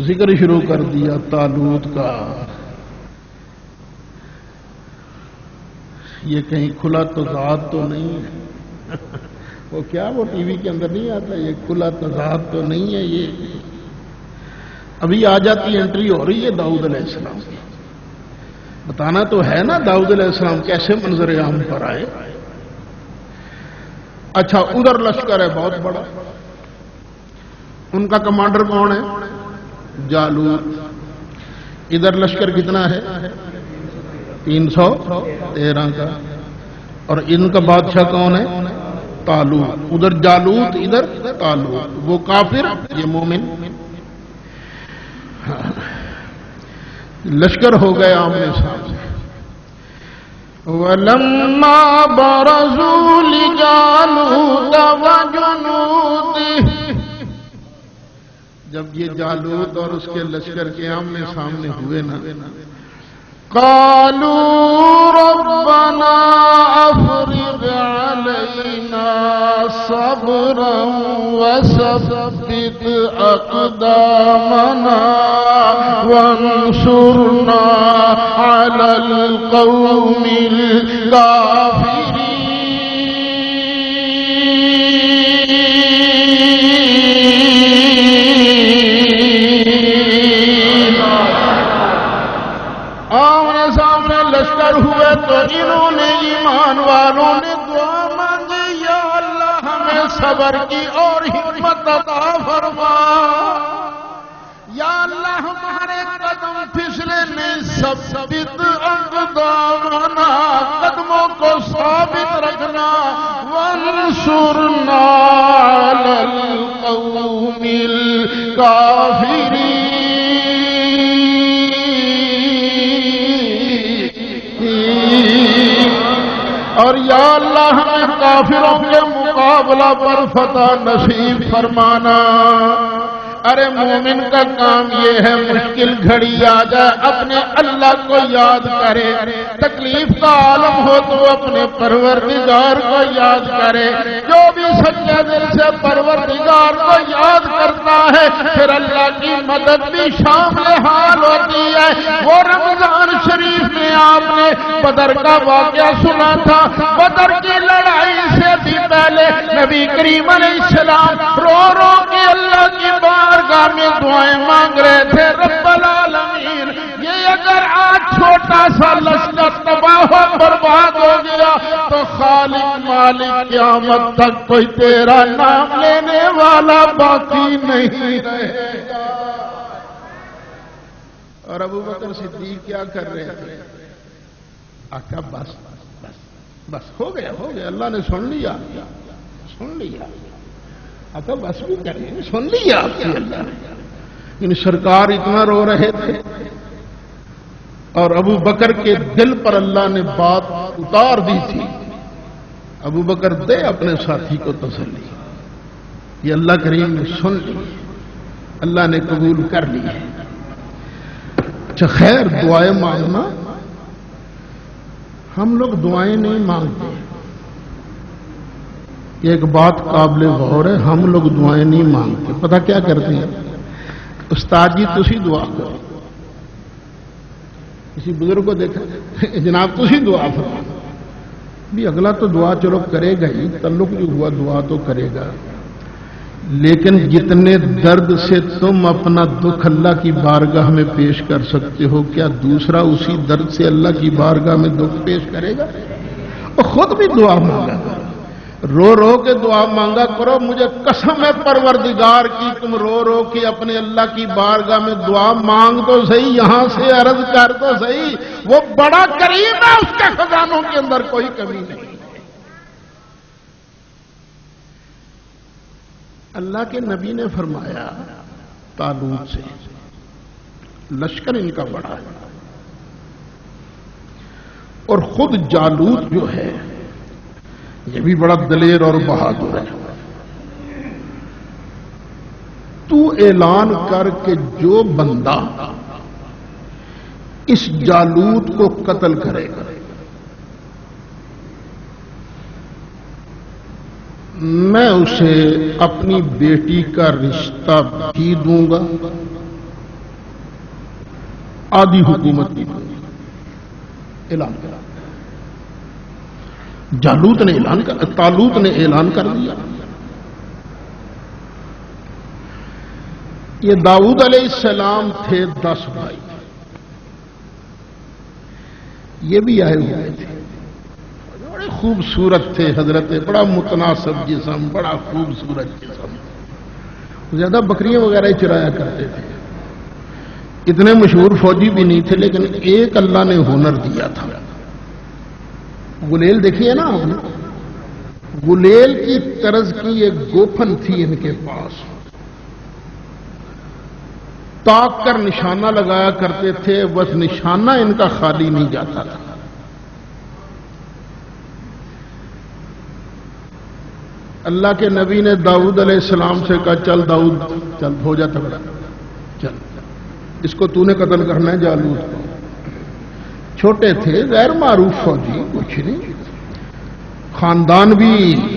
ذکر شروع کر دیا طالوت کا، یہ کہیں کھلا تضاد تو نہیں ہے؟ وہ کیا وہ ٹی وی کے اندر نہیں آتا، یہ کھلا تضاد تو نہیں ہے؟ یہ ابھی آ جاتی انٹری ہو رہی ہے داؤد علیہ السلام کی، بتانا تو ہے نا داؤد علیہ السلام کیسے منظر عام پر آئے۔ اچھا ادھر لشکر ہے بہت بڑا، ان کا کمانڈر کون ہے؟ جالوت۔ ادھر لشکر کتنا ہے؟ 313 کا، اور ان کا بادشاہ کون ہے؟ طالوت۔ ادھر جالوت ادھر طالوت، وہ کافر یہ مومن، لشکر ہو گئے آمنے سامنے۔ وَلَمَّا بَرَزُوا لِجَالُوتَ وَجُنُودِهِ، جب یہ جالوت اور اس کے لشکر کے آمنے سامنے ہوئے نا، قَالُوا رَبَّنَا أَفْرِغْ عَلَيْنَا صَبْرًا وَثَبِّتْ أَقْدَامَنَا وَانصُرْنَا عَلَى الْقَوْمِ الْكَافِرِينَ۔ آمنے سامنے لشکر ہوئے تو انہوں نے ایمان والوں نے دعا مانگی یا اللہ ہمیں صبر کی اور ہمت عطا فرما، یا اللہ ہمارے قدم پھسلے نہیں، ثبت اقدامنا، قدموں کو ثابت رکھنا، وانصرنا علی القوم الکافرین، اور یا اللہ ہمیں کافروں کے مقابلہ پر فتح نصیب فرمانا۔ ارے مومن کا کام یہ ہے مشکل گھڑی آ جائے اپنے اللہ کو یاد کرے، تکلیف کا عالم ہو تو اپنے پروردگار کو یاد کرے۔ جو بھی سچے دل سے پروردگار کو یاد کرتا ہے پھر اللہ کی مدد بھی شامل حال ہوتی ہے۔ وہ رمضان شریف میں آپ نے بدر کا واقعہ سنا تھا، بدر کی لڑائی سے بھی پہلے نبی کریم علیہ السلام رو رو کے اللہ کی بارگاہ میں دعائیں مانگ رہے تھے، رب العالمین یہ اگر آج چھوٹا سا لشکر تباہ و برباد ہو گیا تو خالق مالک قیامت تک کوئی تیرا نام لینے والا باقی نہیں رہے گا۔ اور ابو بکر صدیق کیا کر رہے تھے؟ آقا بس بس بس ہو گیا اللہ نے سن لیا آقا بس بھی کریں، سن لیا آپ کی اللہ نے۔ ان سرکار اتنا رو رہے تھے اور ابو بکر کے دل پر اللہ نے بات اتار دی تھی، ابو بکر دے اپنے ساتھی کو تسلی، یہ اللہ کریم نے سن لی، اللہ نے قبول کر لی ہے۔ اچھا خیر، دعائیں مانگنا، ہم لوگ دعائیں نہیں مانگتے، ایک بات قابل غور ہے، ہم لوگ دعائیں نہیں مانگتے، پتہ کیا کرتے ہیں؟ استاد جی تسی دعا کرو، کسی بزرگ کو دیکھا جناب تسی دعا کرو، بھی اگلا تو دعا چلو کرے گا ہی، تعلق جو ہوا دعا تو کرے گا، لیکن جتنے درد سے تم اپنا دکھ اللہ کی بارگاہ میں پیش کر سکتے ہو، کیا دوسرا اسی درد سے اللہ کی بارگاہ میں دکھ پیش کرے گا؟ اور خود بھی دعا مانگا کرو، رو رو کے دعا مانگا کرو، مجھے قسم ہے پروردگار کی تم رو رو کے اپنے اللہ کی بارگاہ میں دعا مانگ تو صحیح، یہاں سے عرض کر تو صحیح، وہ بڑا کریم ہے، اس کے خزانوں کے اندر کوئی کمی نہیں۔ اللہ کے نبی نے فرمایا طالوت سے، لشکر ان کا بڑا ہے، اور خود جالوت جو ہے یہ بھی بڑا دلیر اور بہادر ہے، تو اعلان کر کے جو بندہ اس جالوت کو قتل کرے گا میں اسے اپنی بیٹی کا رشتہ بھی دوں گا، آدھی حکومت بھی دوں گا۔ اعلان کرا، طالوت نے اعلان کر دیا۔ یہ داؤد علیہ السلام تھے 10 بھائی، یہ بھی آئے ہوئے تھے، بڑے خوبصورت تھے حضرت، بڑا متناسب جسم، بڑا خوبصورت جسم، زیادہ بکریاں وغیرہ چرایا کرتے تھے، اتنے مشہور فوجی بھی نہیں تھے، لیکن ایک اللہ نے ہنر دیا تھا۔ گلیل دیکھیے نا آپ نے، گلیل کی طرز کی ایک گوپن تھی ان کے پاس، تاک کر نشانہ لگایا کرتے تھے، بس نشانہ ان کا خالی نہیں جاتا تھا۔ اللہ کے نبی نے داؤد علیہ السلام سے کہا چل داؤد چل، ہو جا تگڑا، چل اس کو تو نے قتل کرنا ہے، جالوت کو۔ چھوٹے تھے، غیر معروف فوجی، کچھ نہیں، خاندان بھی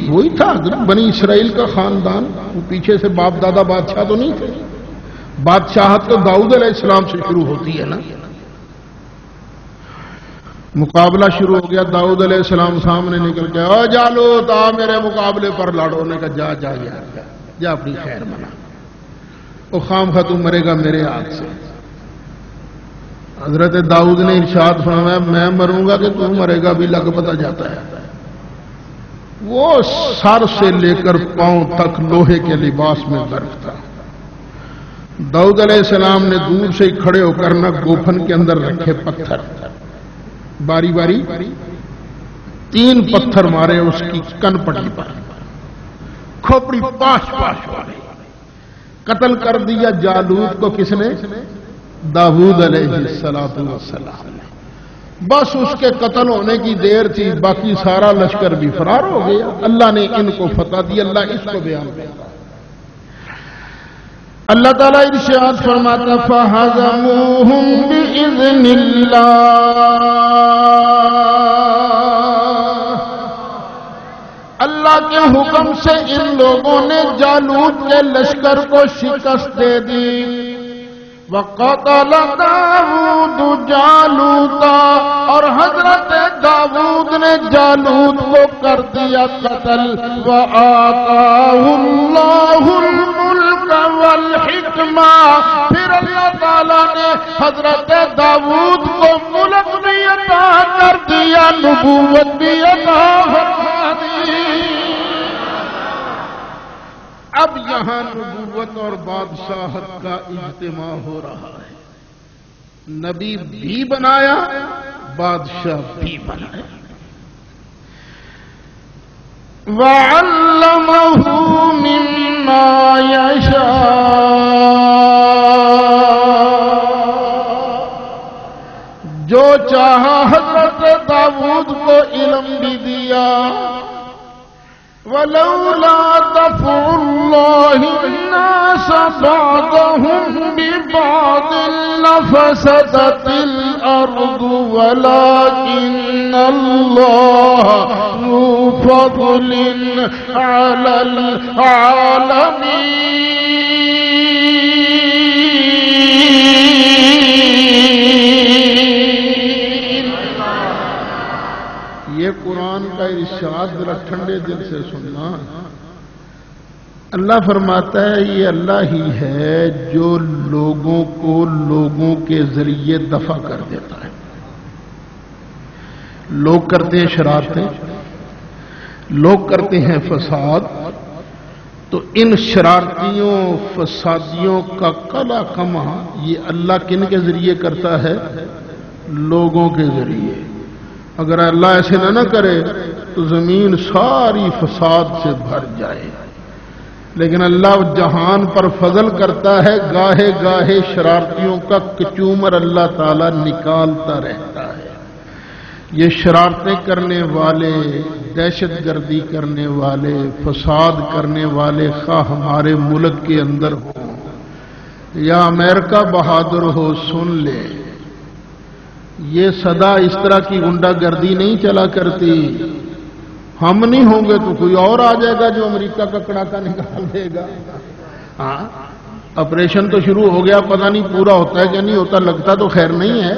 وہی تھا بنی اسرائیل کا خاندان، وہ پیچھے سے باپ دادا بادشاہ تو نہیں تھے، بادشاہت تو داؤد علیہ السلام سے شروع ہوتی ہے نا۔ مقابلہ شروع ہو گیا، داؤد علیہ السلام سامنے نکل کے، او جالوت آ میرے مقابلے پر لڑو، نے کہا جا یار جا اپنی خیر منا، وہ خام خواہ تو مرے گا میرے ہاتھ سے۔ حضرت داؤد نے ارشاد فرمایا میں مروں گا کہ تو مرے گا بھی لگ پتا جاتا ہے۔ وہ سر سے لے کر پاؤں تک لوہے کے لباس میں غرق تھا۔ داؤد علیہ السلام نے دور سے ہی کھڑے ہو کر نہ گوفن کے اندر رکھے پتھر، باری باری 3 پتھر مارے اس کی کن پٹی پر، کھوپڑی پاش پاش والے، قتل کر دیا جالوت کو۔ کس نے؟ داؤد علیہ السلام نے۔ بس اس کے قتل ہونے کی دیر تھی، باقی سارا لشکر بھی فرار ہو گیا، اللہ نے ان کو فتح دی۔ اللہ اس کو بیان کرتا ہے، اللہ تعالیٰ ارشاد فرماتا فَهَزَمُوهُمْ بِإِذْنِ اللَّهِ، اللہ کے حکم سے ان لوگوں نے جالوت کے لشکر کو شکست دے دی۔ وَقَتَلَ دَاوُودُ جَالُوتَ، اور حضرت داؤد نے جالوت کو کر دیا قتل۔ وَآتَاهُ اللَّهُ الْمُلْكَ وَالْحِكْمَةَ، پھر اللہ تعالیٰ نے حضرت داؤد کو ملک بھی عطا کر دیا، نبوت بھی عطا فرما دی۔ اب یہاں نبوت اور بادشاہت کا اجتماع ہو رہا ہے، نبی بھی بنایا، بادشاہ بھی بنایا۔ وَعَلَّمَهُ مِمَّا يَشَاءُ، جو چاہا حضرت داؤد کو علم بھی دیا۔ وَلَوْلَا دَفْعُ اللَّهِ النَّاسَ بَعْضَهُم بِبَعْضٍ لَفَسَدَتِ الْأَرْضُ وَلَكِنَّ اللَّهَ ذُو فَضْلٍ عَلَى الْعَالَمِينَ۔ یہ قرآن کا ارشاد ذرا ٹھنڈے دل سے سننا۔ اللہ فرماتا ہے یہ اللہ ہی ہے جو لوگوں کو لوگوں کے ذریعے دفع کر دیتا ہے۔ لوگ کرتے ہیں شرارتیں، لوگ کرتے ہیں فساد، تو ان شرارتیوں فسادیوں کا قلع کما یہ اللہ کن کے ذریعے کرتا ہے؟ لوگوں کے ذریعے۔ اگر اللہ ایسے نہ کرے تو زمین ساری فساد سے بھر جائے، لیکن اللہ جہان پر فضل کرتا ہے، گاہے گاہے شرارتیوں کا کچومر اللہ تعالیٰ نکالتا رہتا ہے۔ یہ شرارتیں کرنے والے، دہشت گردی کرنے والے، فساد کرنے والے، خواہ ہمارے ملک کے اندر ہوں یا امریکہ بہادر ہو، سن لے یہ صدا اس طرح کی غنڈہ گردی نہیں چلا کرتی۔ ہم نہیں ہوں گے تو کوئی اور آ جائے گا جو امریکہ کا کڑاکا نکال دے گا۔ ہاں آپریشن تو شروع ہو گیا، پتہ نہیں پورا ہوتا ہے کہ نہیں ہوتا، لگتا تو خیر نہیں ہے،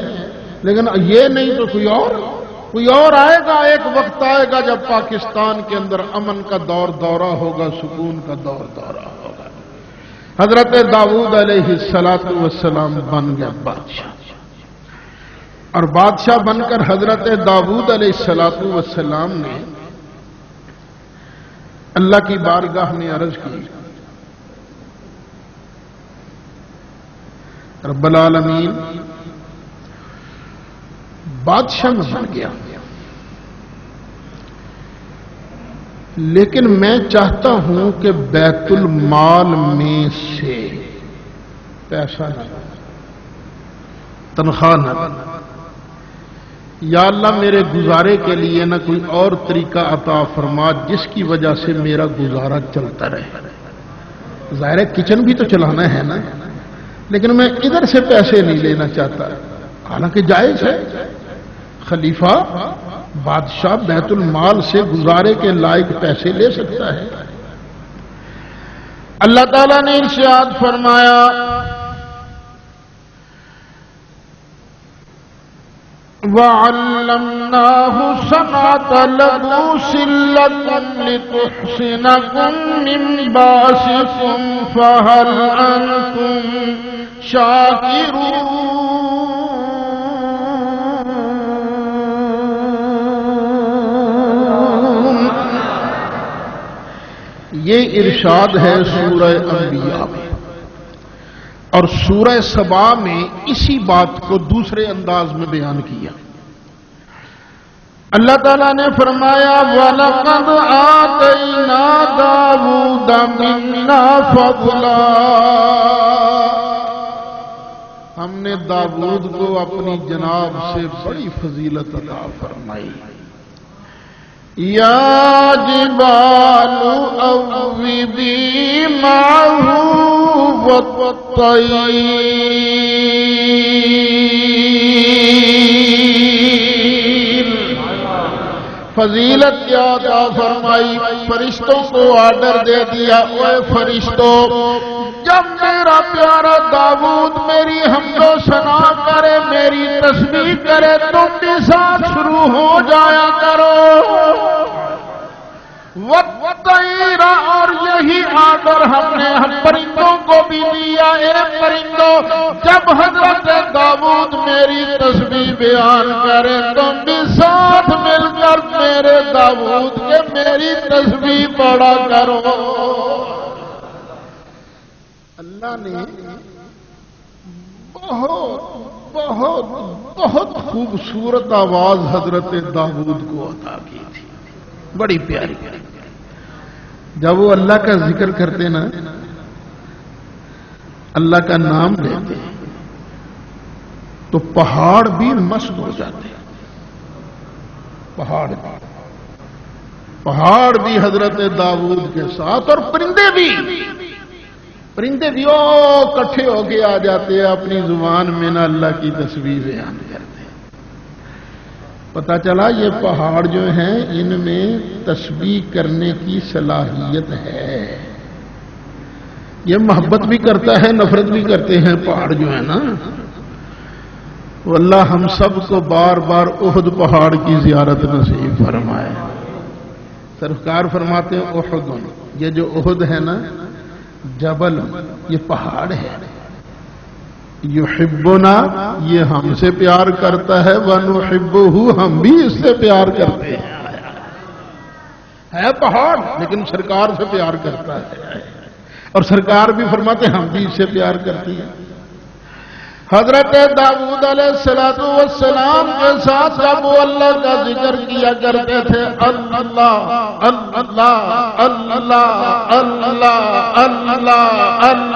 لیکن یہ نہیں تو کوئی اور آئے گا۔ ایک وقت آئے گا جب پاکستان کے اندر امن کا دور دورہ ہوگا، سکون کا دور دورہ ہوگا۔ حضرت داؤد علیہ السلام بن گیا بادشاہ، اور بادشاہ بن کر حضرت داؤد علیہ السلام نے اللہ کی بارگاہ میں عرض کی، رب العالمین بادشاہ میں بن گیا، لیکن میں چاہتا ہوں کہ بیت المال میں سے پیسہ نہ، تنخواہ نہ، یا اللہ میرے گزارے کے لیے نہ کوئی اور طریقہ عطا فرما جس کی وجہ سے میرا گزارا چلتا رہے۔ ظاہر ہے کچن بھی تو چلانا ہے نا، لیکن میں ادھر سے پیسے نہیں لینا چاہتا، حالانکہ جائز ہے، خلیفہ بادشاہ بیت المال سے گزارے کے لائق پیسے لے سکتا ہے۔ اللہ تعالیٰ نے ارشاد فرمایا وَعَلَّمْنَاهُ صَنْعَةَ لَبُوسٍ لَكُمْ لِتُحْصِنَكُمْ مِنْ بَأْسِكُمْ فَهَلْ أَنْتُمْ شَاكِرُونَ۔ یہ ارشاد ہے سورہ انبیاء میں، اور سورہ سبا میں اسی بات کو دوسرے انداز میں بیان کیا۔ اللہ تعالیٰ نے فرمایا وَلَقَدْ آتَيْنَا دَاوُودَ مِنَّا فَضْلًا، ہم نے داؤد کو اپنی جناب سے بڑی فضیلت عطا فرمائی۔ یا جبال اوبی معه والطير فضیلت کیا عطا فرمائی، فرشتوں کو آرڈر دے دیا، اے فرشتوں جب میرا پیارا داؤد میری حمد و ثنا کرے، میری تسبیح کرے، تم بھی ساتھ شروع ہو جایا کرو۔ والطیر، اور یہی آرڈر ہم نے پرندوں کو بھی دیا، اے پرندوں جب حضرت داؤد میری تسبیح بیان کرے تم بھی ساتھ مل کر میرے داؤد کے میری تسبیح پڑھا کرو۔ اللہ نے بہت بہت بہت خوبصورت آواز حضرت داؤد کو عطا کی تھی، بڑی پیاری پیاری۔ جب وہ اللہ کا ذکر کرتے نا، اللہ کا نام لیتے تو پہاڑ بھی مست ہو جاتے، پہاڑ بھی حضرت داؤد کے ساتھ، اور پرندے بھی کٹھے ہو کے آ جاتے ہیں، اپنی زبان میں نہ اللہ کی تسبیح بیان کرتے۔ پتہ چلا یہ پہاڑ جو ہیں ان میں تسبیح کرنے کی صلاحیت ہے، یہ محبت بھی کرتا ہے نفرت بھی کرتے ہیں پہاڑ جو ہے نا۔ وہ اللہ ہم سب کو بار بار احد پہاڑ کی زیارت نصیب فرمائے۔ سرکار فرماتے ہیں احد، یہ جو احد ہے نا جبل، یہ پہاڑ ہے، یحبنا یہ ہم سے پیار کرتا ہے، ونحبہ ہم بھی اس سے پیار کرتے ہیں، ہے پہاڑ لیکن سرکار سے پیار کرتا ہے، اور سرکار بھی فرماتے ہیں ہم بھی اس سے پیار کرتی ہیں۔ حضرت داؤد علیہ السلام کے ساتھ جب وہ اللہ کا ذکر کیا کرتے تھے، اللہ اللہ اللہ اللہ اللہ اللہ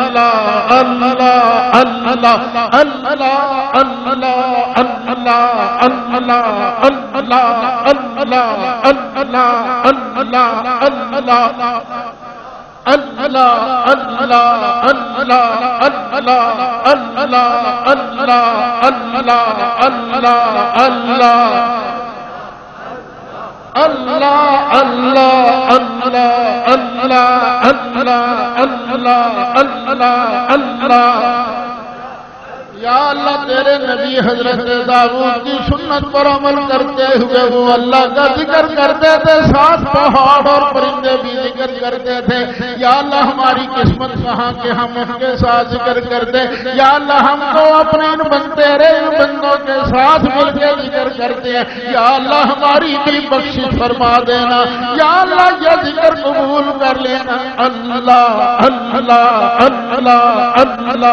یا اللہ تیرے نبی حضرت داؤد کی سنت پر عمل کرتے ہوئے وہ اللہ کا ذکر کرتے تھے، ساتھ پہاڑ اور پرندے بھی ذکر کرتے تھے۔ یا اللہ ہماری قسمت کہاں کہ ہم ان کے ساتھ ذکر کرتے، یا اللہ ہم کو اپنے ان تیرے بندوں کے ساتھ مل کے ذکر کرتے ہیں، یا اللہ ہماری بھی بخشش فرما دینا، یا اللہ یہ ذکر قبول کر لینا۔ اللہ اللہ اللہ اللہ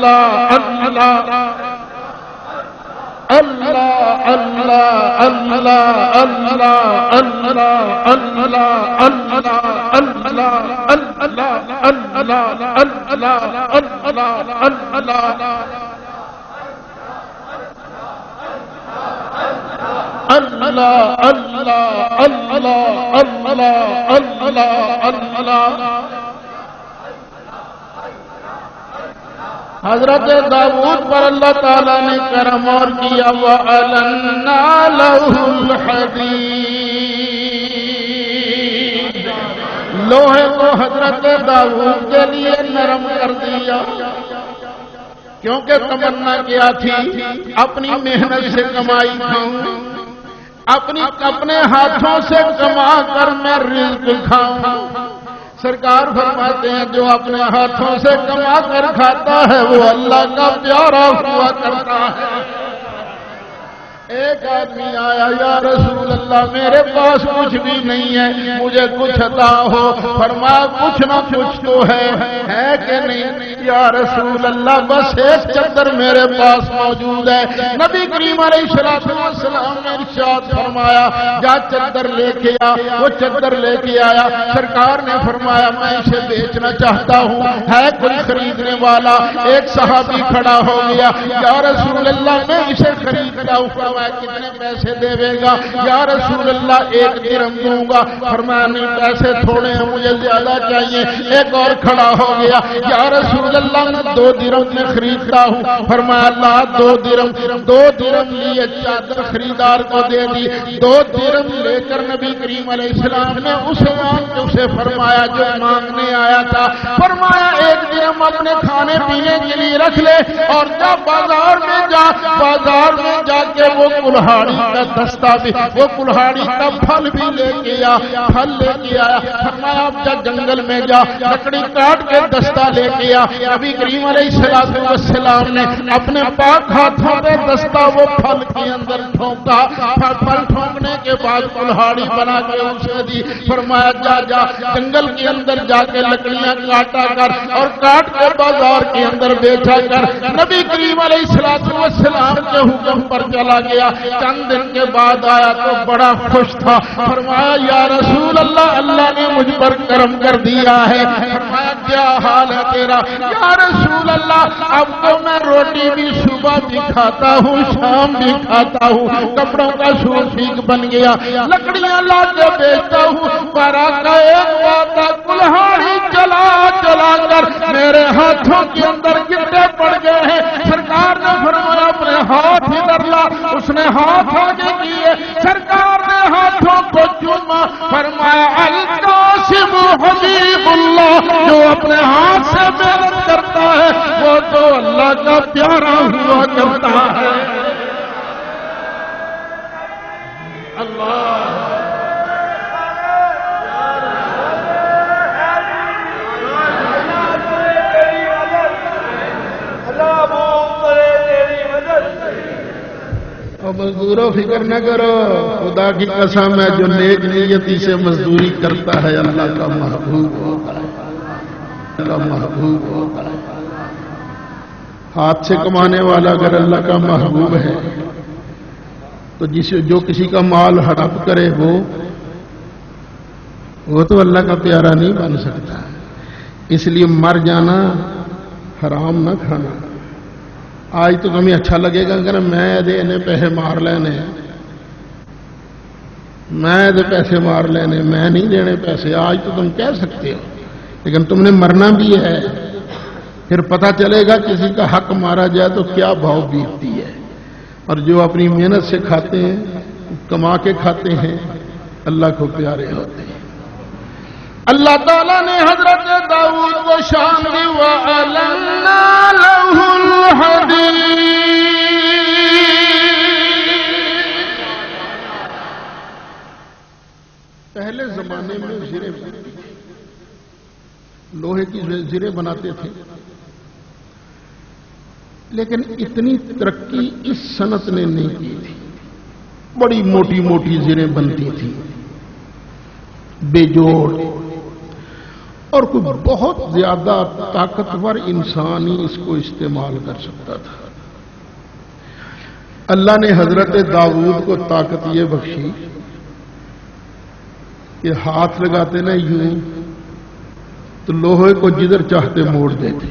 اللہ اللہ اللہ اللہ اللہ حضرت داؤد پر اللہ تعالیٰ نے کرم اور کیا، وَأَلَنَّا لَهُ الْحَدِيدَ، لوہے کو حضرت داؤد کے لیے نرم کر دیا، کیونکہ تمنا کیا تھی اپنی محنت سے کمائی کھاؤں، اپنے ہاتھوں سے کما کر میں رزق کھاؤں۔ سرکار فرماتے ہیں جو اپنے ہاتھوں سے کما کر کھاتا ہے وہ اللہ کا پیارا ہوا کرتا ہے۔ ایک آدمی آیا، یا رسول اللہ میرے پاس کچھ بھی نہیں ہے، مجھے کچھ عطا ہو۔ فرمایا کچھ نہ کچھ تو ہے کہ نہیں؟ یا رسول اللہ بس ایک چادر میرے پاس موجود ہے۔ نبی کریم علیہ السلام نے ارشاد فرمایا جا چادر لے کے آ۔ وہ چادر لے کے آیا، سرکار نے فرمایا میں اسے بیچنا چاہتا ہوں، ہے کوئی خریدنے والا؟ ایک صحابی کھڑا ہو گیا، یا رسول اللہ میں اسے خریدتا ہوں۔ فرمایا کتنے پیسے دے گا؟ یا رسول اللہ 1 درہم دوں گا۔ فرمایا نہیں پیسے تھوڑے ہیں مجھے زیادہ چاہیے۔ ایک اور کھڑا ہو گیا، یا رسول اللہ میں 2 درہم میں خریدتا ہوں۔ فرمایا اللہ 2 درہم لیے چادر خریدار کو دے دی۔ 2 درہم لے کر نبی کریم علیہ السلام نے اسے فرمایا جو مانگنے آیا تھا، فرمایا 1 درہم اپنے کھانے پینے کے لیے رکھ لے اور جب بازار میں جا کے وہ کلہاڑی کا دستہ بھی، وہ کلہاڑی کا پھل بھی لے کے آیا۔ فرمایا اب جا جنگل میں جا لکڑی کاٹ کے دستہ لے کے آ۔ نبی کریم علیہ السلام نے اپنے پاک ہاتھوں پہ دستہ وہ پھل کے اندر ٹھونکا۔ پھل ٹھونکنے کے بعد کلہاڑی بنا کے اسے دی۔ فرمایا جا جنگل کے اندر جا کے لکڑیاں کاٹا کر اور کاٹ کے بازار کے اندر بیچا کر۔ نبی کریم علیہ السلام کے حکم پر چلا گیا۔ چند دن کے بعد آیا تو بڑا خوش تھا۔ فرمایا یا رسول اللہ اللہ نے مجھ پر کرم کر دیا ہے۔ فرمایا کیا حال ہے تیرا؟ یا رسول اللہ اب تو میں روٹی بھی صبح بھی کھاتا ہوں شام بھی کھاتا ہوں، کپڑوں کا سوٹ ٹھیک بن گیا، لکڑیاں لا کے بیچتا ہوں، بارہ کا ایک واتا کلہاڑی چلا کر میرے ہاتھوں کے اندر گرے پڑ گئے ہیں۔ سرکار نے فرمایا اپنے ہاتھ ادھر لا۔ اس نے ہاتھ آگے کیے، سرکار نے ہاتھوں کو چوما۔ فرمایا القاسم حبیب اللہ، جو اپنے ہاتھ سے محنت کرتا ہے وہ تو اللہ کا پیارا ہوا کرتا ہے۔ اللہ مزدوروں فکر نہ کرو، خدا کی قسم ہے جو نیک نیتی سے مزدوری کرتا ہے اللہ کا محبوب ہوگا، اللہ محبوب ہوگا۔ ہاتھ سے کمانے والا اگر اللہ کا محبوب ہے تو جو کسی کا مال ہڑپ کرے وہ تو اللہ کا پیارا نہیں بن سکتا۔ اس لیے مر جانا حرام نہ کھانا۔ آج تو تمہیں اچھا لگے گا اگر میں دے پیسے مار لینے، میں دے پیسے مار لینے، میں نہیں دینے پیسے، آج تو تم کہہ سکتے ہو، لیکن تم نے مرنا بھی ہے۔ پھر پتہ چلے گا کسی کا حق مارا جائے تو کیا بھاؤ بیتتی ہے۔ اور جو اپنی محنت سے کھاتے ہیں، کما کے کھاتے ہیں، اللہ کو پیارے ہوتے ہیں۔ اللہ تعالیٰ نے حضرت داؤد کو شان دی وَأَلَنَّا لَهُ الْحَدِيدَ۔ پہلے زمانے میں زرے بنتی تھی، لوہے کی زرے بناتے تھے، لیکن اتنی ترقی اس صنعت نے نہیں کی تھی۔ بڑی موٹی موٹی زریں بنتی تھی، بے جوڑ، اور کوئی بہت زیادہ طاقتور انسان ہی اس کو استعمال کر سکتا تھا۔ اللہ نے حضرت داؤد کو طاقت یہ بخشی کہ ہاتھ لگاتے نا یوں تو لوہے کو جدھر چاہتے موڑ دیتے۔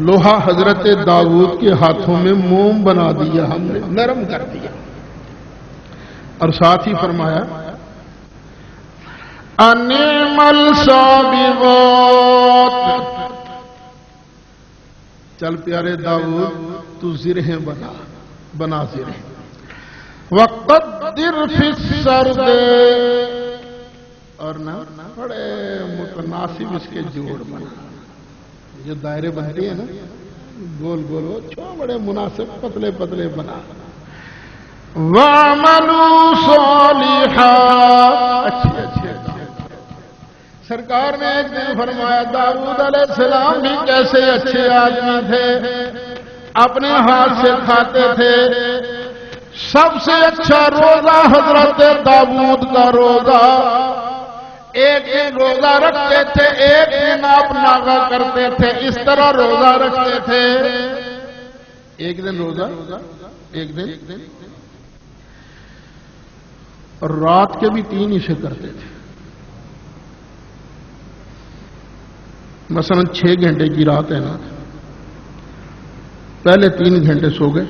لوہا حضرت داؤد کے ہاتھوں میں موم بنا دیا، ہم نے نرم کر دیا، اور ساتھ ہی فرمایا انعم الصابغات، چل پیارے داؤد تو زرہیں بنا زرہیں، وقدر فی السرد، اور نہ بڑے متناسب اس کے جوڑ بنا، جو دائرے بنتے ہیں نا گول گول، وہ بڑے مناسب پتلے پتلے بنا۔ وَعْمَلُوا صَالِحًا، اچھے سرکار نے ایک دن فرمایا داؤد علیہ السلام بھی کیسے اچھے آدمی تھے، اپنے ہاتھ سے کھاتے تھے۔ سب سے اچھا روزہ حضرت داؤد کا روزہ، ایک دن روزہ رکھتے تھے، ایک دن آپ ناغا کرتے تھے، اس طرح روزہ رکھتے تھے۔ ایک دن روزہ، ایک دن، اور رات کے بھی 3 حصے کرتے تھے۔ مثلا 6 گھنٹے کی رات ہے نا، پہلے 3 گھنٹے سو گئے،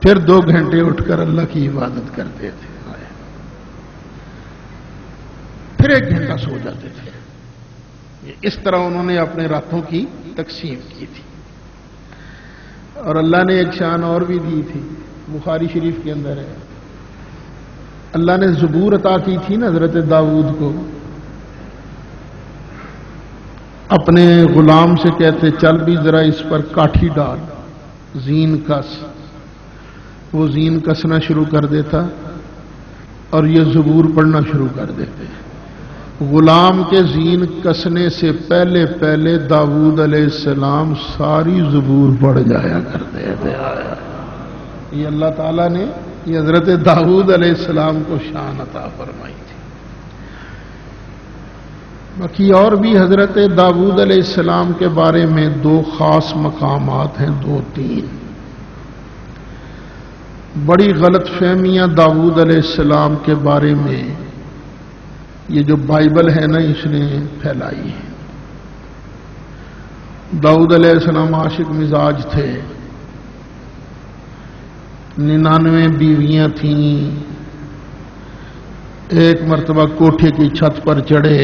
پھر 2 گھنٹے اٹھ کر اللہ کی عبادت کرتے تھے، پھر 1 گھنٹہ سو جاتے تھے۔ اس طرح انہوں نے اپنے راتوں کی تقسیم کی تھی۔ اور اللہ نے ایک شان اور بھی دی تھی، بخاری شریف کے اندر ہے، اللہ نے زبور عطا کی تھی نا حضرت داؤد کو، اپنے غلام سے کہتے چل بھی ذرا اس پر کاٹھی ڈال، زین کس، وہ زین کسنا شروع کر دیتا اور یہ زبور پڑھنا شروع کر دیتے۔ غلام کے زین کسنے سے پہلے پہلے داؤد علیہ السلام ساری زبور پڑھ جایا کرتے تھے۔ یہ اللہ تعالیٰ نے یہ حضرت داؤد علیہ السلام کو شان عطا فرمائی تھی۔ باقی اور بھی حضرت داؤد علیہ السلام کے بارے میں 2 خاص مقامات ہیں، 2-3 بڑی غلط فہمیاں داؤد علیہ السلام کے بارے میں یہ جو بائبل ہے نا اس نے پھیلائی ہے۔ داؤد علیہ السلام عاشق مزاج تھے، 99 بیویاں تھیں، ایک مرتبہ کوٹھے کی چھت پر چڑھے،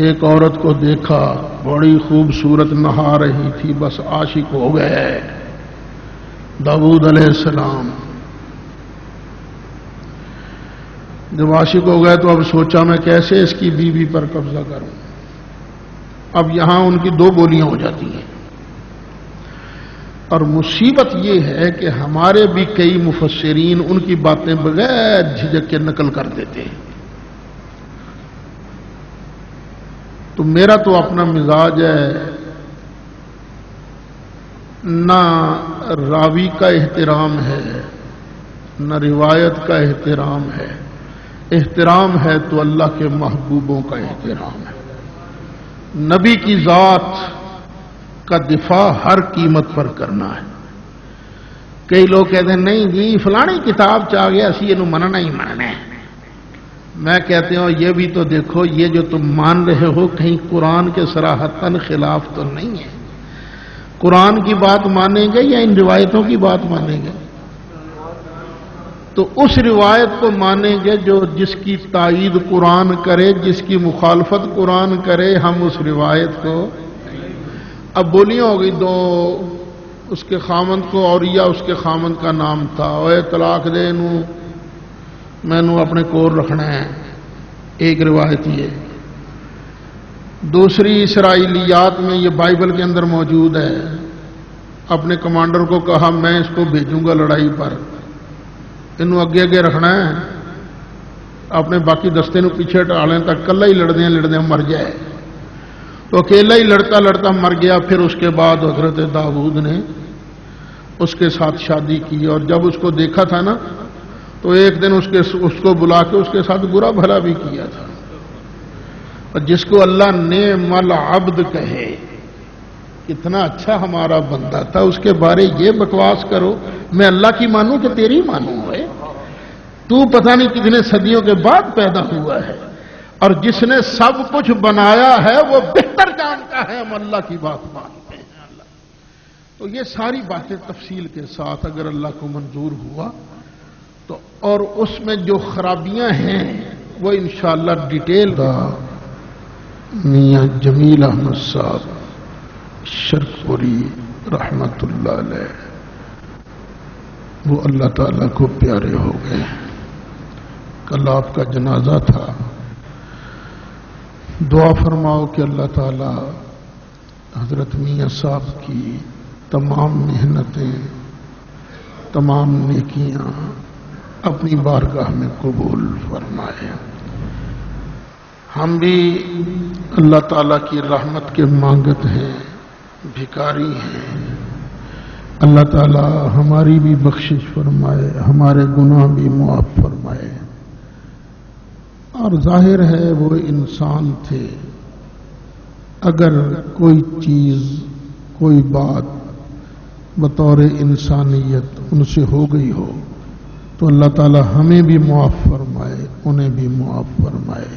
ایک عورت کو دیکھا بڑی خوبصورت نہا رہی تھی، بس عاشق ہو گئے داؤد علیہ السلام۔ جب عاشق ہو گئے تو اب سوچا میں کیسے اس کی بیوی پر قبضہ کروں۔ اب یہاں ان کی 2 بولیاں ہو جاتی ہیں، اور مصیبت یہ ہے کہ ہمارے بھی کئی مفسرین ان کی باتیں بغیر جھجک کے نقل کر دیتے ہیں۔ تو میرا تو اپنا مزاج ہے، نہ راوی کا احترام ہے نہ روایت کا احترام ہے، احترام ہے تو اللہ کے محبوبوں کا احترام ہے۔ نبی کی ذات کا دفاع ہر قیمت پر کرنا ہے۔ کئی لوگ کہتے ہیں نہیں جی فلانی کتاب چاہ گیا اسی یہ مننا ہی مننا ہے۔ میں کہتے ہوں یہ بھی تو دیکھو، یہ جو تم مان رہے ہو کہیں قرآن کے صراحتاً خلاف تو نہیں ہے۔ قرآن کی بات مانیں گے یا ان روایتوں کی بات مانیں گے؟ تو اس روایت کو مانیں گے جو جس کی تائید قرآن کرے، جس کی مخالفت قرآن کرے، ہم اس روایت کو۔ اب بولیاں ہو گئی 2، اس کے خامند کو اور یا اس کے خامند کا نام تھا، اوے طلاق دے نو میں نو اپنے کور رکھنا ہے، ایک روایت یہ۔ دوسری اسرائیلیات میں یہ بائبل کے اندر موجود ہے، اپنے کمانڈر کو کہا میں اس کو بھیجوں گا لڑائی پر، انہوں اگے اگے رکھنا ہے، اپنے باقی دستے نو پیچھے ٹالیں تک کلا ہی لڑدے مر جائے۔ تو اکیلا ہی لڑتا لڑتا مر گیا۔ پھر اس کے بعد حضرت داؤد نے اس کے ساتھ شادی کی، اور جب اس کو دیکھا تھا نا تو ایک دن اس کو بلا کے اس کے ساتھ برا بھلا بھی کیا تھا۔ اور جس کو اللہ نعم العبد کہے، کتنا اچھا ہمارا بندہ تھا، اس کے بارے یہ بکواس کرو میں اللہ کی مانوں کہ تیری مانوں ہے؟ تو پتہ نہیں کتنے صدیوں کے بعد پیدا ہوا ہے، اور جس نے سب کچھ بنایا ہے وہ بہتر جانتا ہے، ہم اللہ کی بات مانتے ہیں۔ اللہ تو یہ ساری باتیں تفصیل کے ساتھ اگر اللہ کو منظور ہوا تو، اور اس میں جو خرابیاں ہیں وہ انشاءاللہ ڈیٹیل کا میاں جمیل احمد صاحب شرک پوری رحمت اللہ علیہ، وہ اللہ تعالیٰ کو پیارے ہو گئے۔ کل آپ کا جنازہ تھا، دعا فرماؤ کہ اللہ تعالیٰ حضرت میاں صاحب کی تمام محنتیں، تمام نیکیاں اپنی بارگاہ میں قبول فرمائے۔ ہم بھی اللہ تعالیٰ کی رحمت کے مانگت ہیں، بھکاری ہیں، اللہ تعالیٰ ہماری بھی بخشش فرمائے، ہمارے گناہ بھی معاف فرمائے۔ اور ظاہر ہے وہ انسان تھے، اگر کوئی چیز کوئی بات بطور انسانیت ان سے ہو گئی ہو تو اللہ تعالیٰ ہمیں بھی معاف فرمائے، انہیں بھی معاف فرمائے۔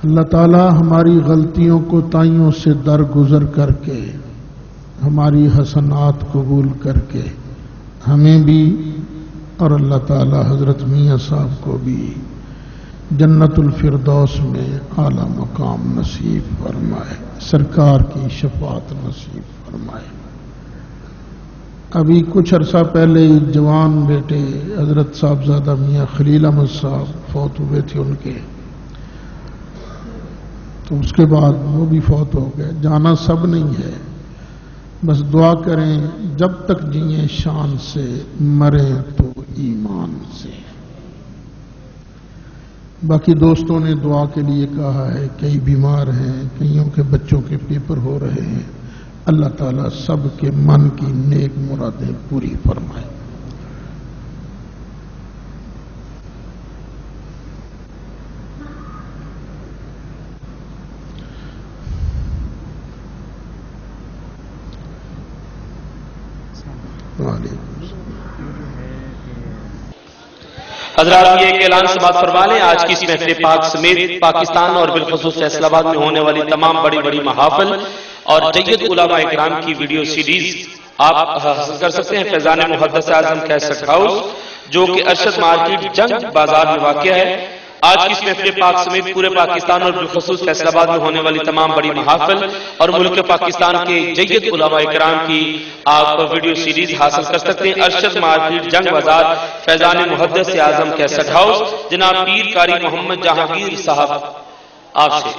اللہ تعالیٰ ہماری غلطیوں کو تائیوں سے درگزر کر کے، ہماری حسنات قبول کر کے ہمیں بھی اور اللہ تعالی حضرت میاں صاحب کو بھی جنت الفردوس میں اعلی مقام نصیب فرمائے، سرکار کی شفاعت نصیب فرمائے۔ ابھی کچھ عرصہ پہلے جوان بیٹے حضرت صاحبزادہ میاں خلیل احمد صاحب فوت ہوئے تھے ان کے، تو اس کے بعد وہ بھی فوت ہو گئے۔ جانا سب نہیں ہے، بس دعا کریں جب تک جئیں شان سے، مریں تو ایمان سے۔ باقی دوستوں نے دعا کے لیے کہا ہے، کئی بیمار ہیں، کئیوں کے بچوں کے پیپر ہو رہے ہیں، اللہ تعالیٰ سب کے من کی نیک مرادیں پوری فرمائے۔ حضرات یہ ایک اعلان سے بات فرما لیں، آج کی اس محفل پاک سمیت پاکستان اور بالخصوص فیصل آباد میں ہونے والی تمام بڑی بڑی محافل اور جید علماء اکرام کی ویڈیو سیریز آپ حاصل کر سکتے ہیں فیضان محدث اعظم کیسٹ ہاؤس، جو کہ ارشد مارکیٹ جنگ بازار میں واقع ہے۔ آج کی اس محفل پاک سمیت پورے پاکستان اور بالخصوص فیصل آباد میں ہونے والی تمام بڑی محافل اور ملک پاکستان کے جید علماء اکرام کی آپ ویڈیو سیریز حاصل کر سکتے ہیں۔ ارشد مارکیٹ جنگ بازار فیضان محدث اعظم کیسٹ ہاؤس، جناب پیر قاری محمد جہانگیر صاحب آپ سے